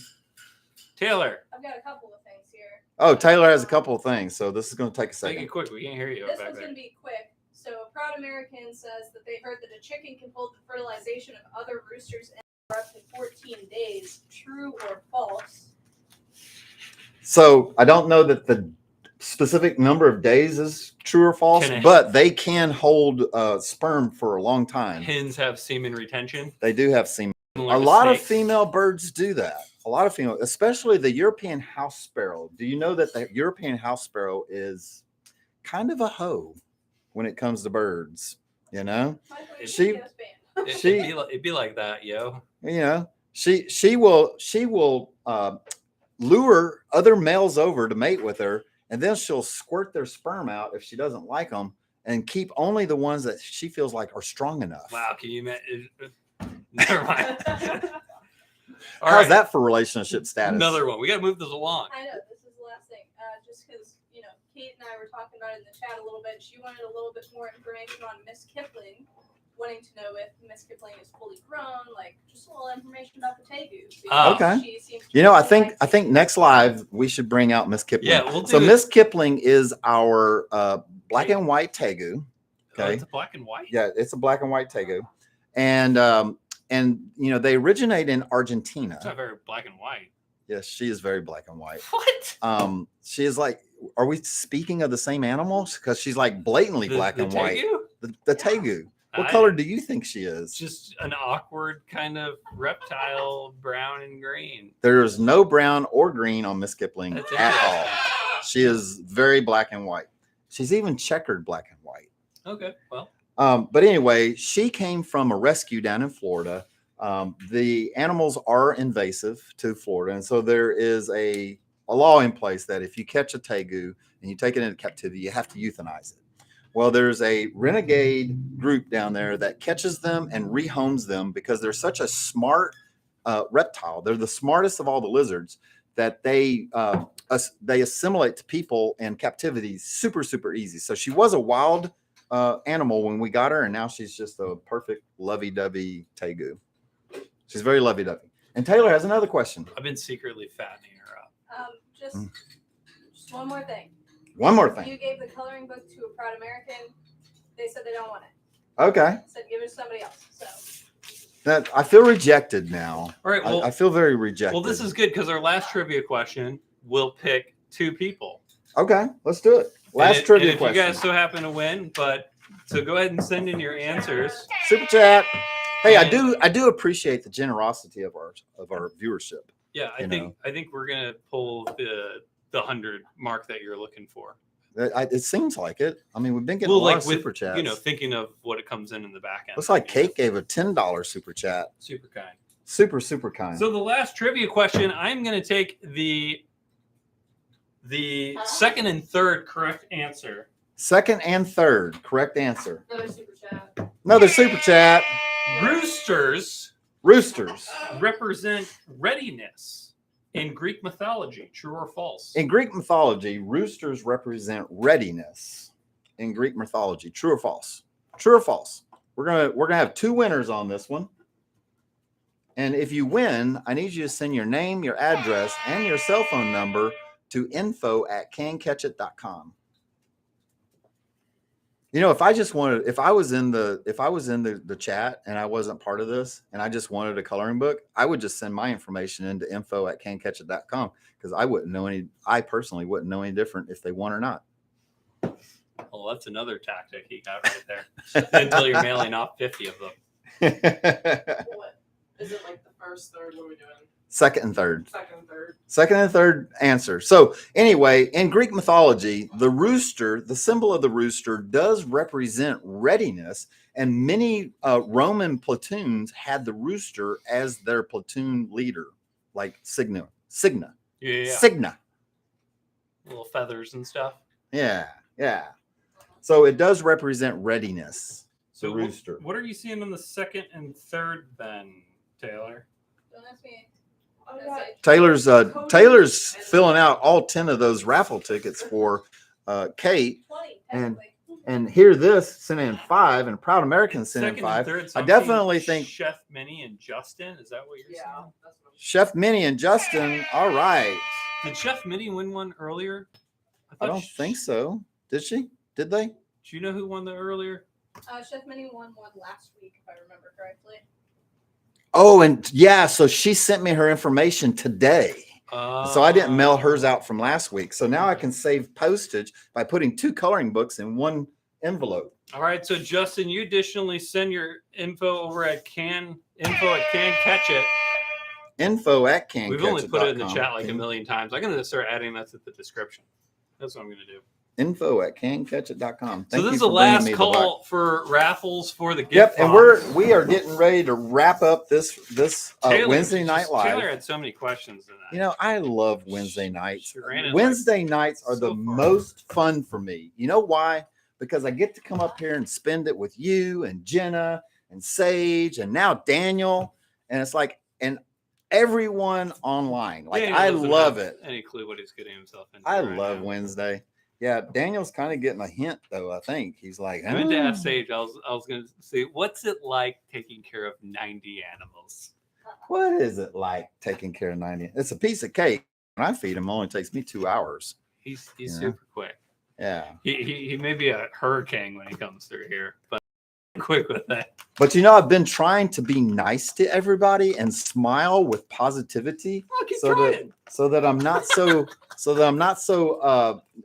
Taylor. I've got a couple of things here. Oh, Taylor has a couple of things, so this is going to take a second. Make it quick. We can't hear you. This one's going to be quick. So, a proud American says that they heard that a chicken can hold the fertilization of other roosters in for up to 14 days. True or false? So, I don't know that the specific number of days is true or false, but they can hold sperm for a long time. Hens have semen retention. They do have semen. A lot of female birds do that. A lot of female, especially the European house sparrow. Do you know that the European house sparrow is kind of a hoe when it comes to birds? You know, it'd be like that, yo. You know, she will lure other males over to mate with her, and then she'll squirt their sperm out if she doesn't like them, and keep only the ones that she feels like are strong enough. Wow, can you imagine? Never mind. How's that for relationship status? Another one. We got to move this along. I know. This is the last thing. Just because, Kate and I were talking about it in the chat a little bit. She wanted a little bit more information on Miss Kipling, wanting to know if Miss Kipling is fully grown, like just a little information about the Tegu. Okay. I think next live we should bring out Miss Kipling. Yeah, we'll do so Miss Kipling is our black and white Tegu. Okay. It's a black and white. Yeah, it's a black and white Tegu. And they originate in Argentina. It's not very black and white. Yes, she is very black and white. What? She is like, are we speaking of the same animals? Because she's like blatantly black and white. The Tegu. What color do you think she is? Just an awkward kind of reptile, brown and green. There is no brown or green on Miss Kipling at all. She is very black and white. She's even checkered black and white. Okay, well. But anyway, she came from a rescue down in Florida. The animals are invasive to Florida. And so there is a law in place that if you catch a Tegu and you take it into captivity, you have to euthanize it. Well, there's a renegade group down there that catches them and rehomes them because they're such a smart reptile. They're the smartest of all the lizards that they assimilate to people in captivity super, super easy. So she was a wild animal when we got her, and now she's just a perfect lovey-dovey Tegu. She's very lovey-dovey. And Taylor has another question. I've been secretly fattening her up. Just one more thing. One more thing. You gave the coloring book to a proud American. They said they don't want it. Okay. Said give it to somebody else. So that I feel rejected now. All right. Well, I feel very rejected. Well, this is good because our last trivia question will pick 2 people. Okay, let's do it. Last And trivia if question. you guys so happen to win, so go ahead and send in your answers. Super chat. Hey, And- I do appreciate the generosity of our viewership. Yeah, I think we're gonna pull the 100 mark that you're looking for. It seems like it. I mean, we've been getting a lot of super chats. Thinking of what it comes in the back end. Looks like Kate gave a $10 super chat. Super kind. Super kind. So the last trivia question, I'm gonna take the second and third correct answer. Second and third correct answer. Another super chat. Another super chat. Roosters represent readiness in Greek mythology. True or false? In Greek mythology, roosters represent readiness. In Greek mythology, true or false? True or false? We're gonna have two winners on this one. And if you win, I need you to send your name, your address, and your cell phone number to info@cancatchit.com. You know, if I was in the chat and I wasn't part of this and I just wanted a coloring book, I would just send my information into info@cancatchit.com because I personally wouldn't know any different if they won or not. Well, that's another tactic he got right there. Until you're mailing off 50 of them. What? Is it like the first, third? What are we doing? Second and third. Second and third Answer. So anyway, in Greek mythology, the rooster, the symbol of the rooster, does represent readiness, and many Roman platoons had the rooster as their platoon leader, like Signa. Yeah. Signa. Little feathers and stuff. Yeah. So it does represent readiness. So the rooster. What are you seeing on the second and third then, Taylor? Don't ask me. Oh, yeah. Taylor's filling out all 10 of those raffle tickets for Kate. 20, And- technically. And hear this, sent in 5, and Proud Americans sent in Second and 5. third. So I I'm definitely seeing think Chef Minnie and Justin. Is that what you're Yeah. saying? That's what Chef Minnie and Justin. All right. Did Chef Minnie win one earlier? I thought don't think so. Did she? Did they? Do you know who won the earlier? Chef Minnie won one last week, if I remember correctly. Oh, and yeah. So she sent me her information today. So I didn't mail hers out from last week. So now I can save postage by putting 2 coloring books in one envelope. All right, so Justin, you additionally send your info over at cancatchit. info@cancatchit.com. We've only put it in the chat like a million times. I'm going to start adding that to the description. That's what I'm going to do. info@cancatchit.com. So this is the last call for raffles for the gift. Yep, and box. we are getting ready to wrap up this Taylor- Wednesday night live. Taylor had so many questions tonight. You know, I love Wednesday nights. She ran it Wednesday nights are the so far. most fun for me. You know why? Because I get to come up here and spend it with you and Jenna and Sage and now Daniel. And it's like, and everyone online. Like, Daniel I doesn't love have it. Any clue what he's getting himself into? I right love now. Wednesday. Yeah, Daniel's kind of getting a hint, though, I think. He's like, I meant to ask "Oh." Sage. I was going to say, what's it like taking care of 90 animals? What is it like taking care of 90? It's a piece of cake. When I feed him, it only takes me 2 hours. He's Yeah. super quick. Yeah. He may be a hurricane when he comes through here, but quick with that. But you know, I've been trying to be nice to everybody and smile with positivity Oh, keep so trying. that I'm not so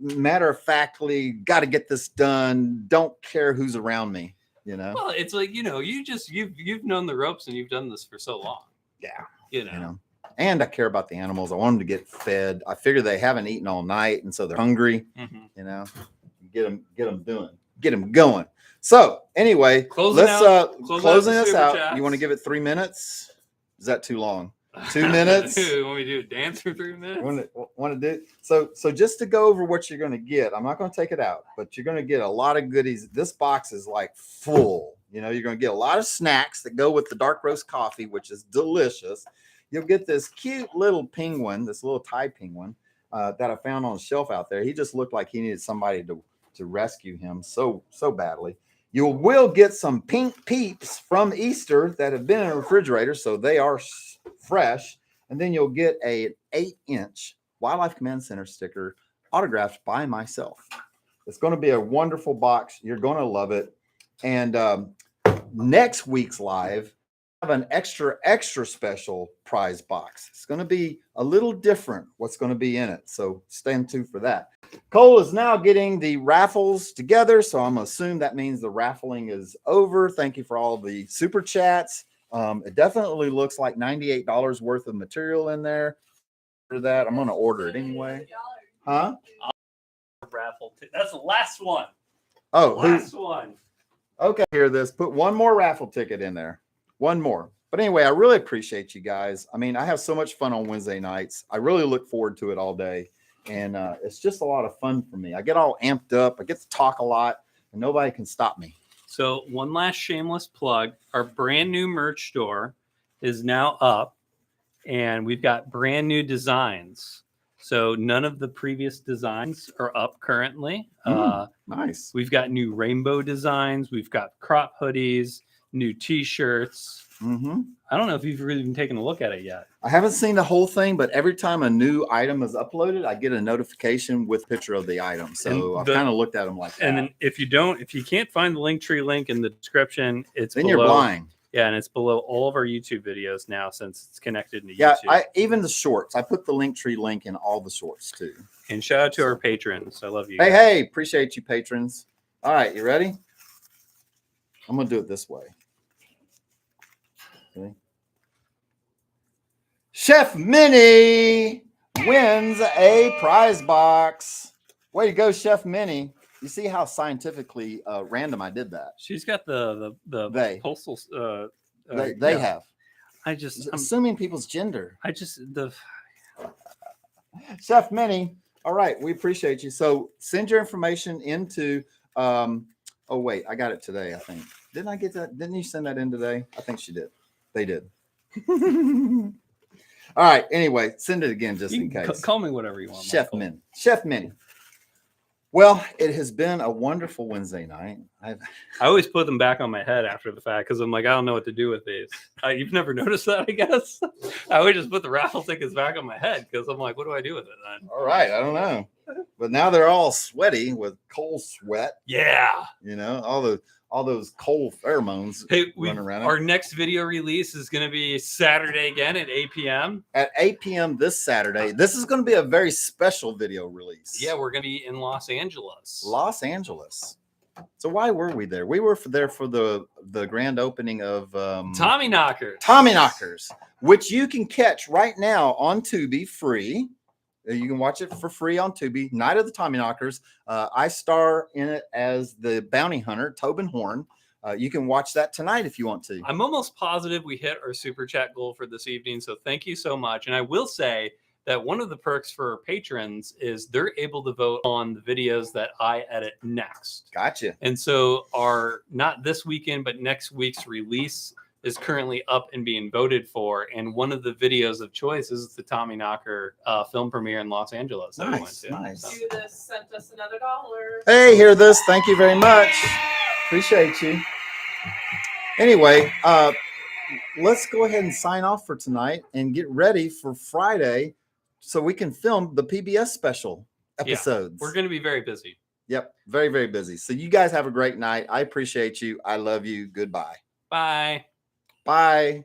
matter of factly got to get this done. Don't care who's around me, you know. Well, it's like, you've known the ropes and you've done this for so long. Yeah. You know. You know. And I care about the animals. I want them to get fed. I figure they haven't eaten all night, and so they're hungry. Mhm. You know, get them going. So anyway, Closing let's out closing the us super out. chats. You want to give it 3 minutes? Is that too long? 2 minutes? You want me to do a dance for 3 minutes? Want to do so just to go over what you're going to get. I'm not going to take it out, but you're going to get a lot of goodies. This box is like full. You know, you're going to get a lot of snacks that go with the dark roast coffee, which is delicious. You'll get this cute little penguin, this little Thai penguin that I found on a shelf out there. He just looked like he needed somebody to rescue him so badly. You will get some pink peeps from Easter that have been in a refrigerator, so they are fresh. And then you'll get a 8-inch Wildlife Command Center sticker autographed by myself. It's going to be a wonderful box. You're going to love it. And next week's live, have an extra special prize box. It's going to be a little different what's going to be in it. So stand tuned for that. Cole is now getting the raffles together. So I'm going to assume that means the raffling is over. Thank you for all the super chats. It definitely looks like $98 worth of material in there. For that, I'm going to order it anyway. Huh? Raffle. That's the last one. Oh, Last one. Okay, hear this. Put one more raffle ticket in there. One more. But anyway, I really appreciate you guys. I mean, I have so much fun on Wednesday nights. I really look forward to it all day. And it's just a lot of fun for me. I get all amped up. I get to talk a lot, and nobody can stop me. So one last shameless plug. Our brand new merch store is now up, and we've got brand new designs. So none of the previous designs are up currently. Nice. We've got new rainbow designs. We've got crop hoodies, new T-shirts. Mm-hmm. I don't know if you've really been taking a look at it yet. I haven't seen the whole thing, but every time a new item is uploaded, I get a notification with a picture of the item. So I've kind of looked at them like that. And then if you can't find the Linktree link in the description, it's then below. You're blind. Yeah, and it's below all of our YouTube videos now since it's connected to Yeah, YouTube. even the shorts. I put the Linktree link in all the shorts too. And shout out to our patrons. I love you. Hey, appreciate you, patrons. All right, you ready? I'm gonna do it this way. Okay. Chef Minnie wins a prize box. Way to go, Chef Minnie. You see how scientifically random I did that? She's got the They. postal. They yeah. have. I'm Assuming people's gender. the Chef Minnie. All right, we appreciate you. So send your information into. Oh wait, I got it today. I think. Didn't I get that? Didn't you send that in today? I think she did. They did. All right. Anyway, send it again just in case. Call me whatever you want. Chef Michael. Min. Chef Minnie. Well, it has been a wonderful Wednesday night. I always put them back on my head after the fact because I'm like, I don't know what to do with these. You've never noticed that, I guess. I always just put the raffle tickets back on my head because I'm like, what do I do with it then? All right. I don't know. But now they're all sweaty with coal sweat. Yeah. You know, all those coal pheromones running around. Our next video release is going to be Saturday again at 8 p.m. At 8 p.m. this Saturday. This is going to be a very special video release. Yeah, we're going to be in Los Angeles. Los Angeles. So why were we there? We were there for the grand opening of Tommy Knockers, which you can catch right now on Tubi free. You can watch it for free on Tubi. Night of the Tommy Knockers. I star in it as the bounty hunter, Tobin Horn. You can watch that tonight if you want to. I'm almost positive we hit our super chat goal for this evening. So thank you so much. And I will say that one of the perks for patrons is they're able to vote on the videos that I edit next. Gotcha. And so our, not this weekend, but next week's release is currently up and being voted for. And one of the videos of choice is the Tommy Knocker film premiere in Los Angeles. That we went Nice, to. nice. So- Do this, sent us another $1. Hey, hear this. Thank you very much. Appreciate you. Anyway, let's go ahead and sign off for tonight and get ready for Friday so we can film the PBS special episodes. We're going to be very busy. Yep, very, very busy. So you guys have a great night. I appreciate you. I love you. Goodbye. Bye. Bye.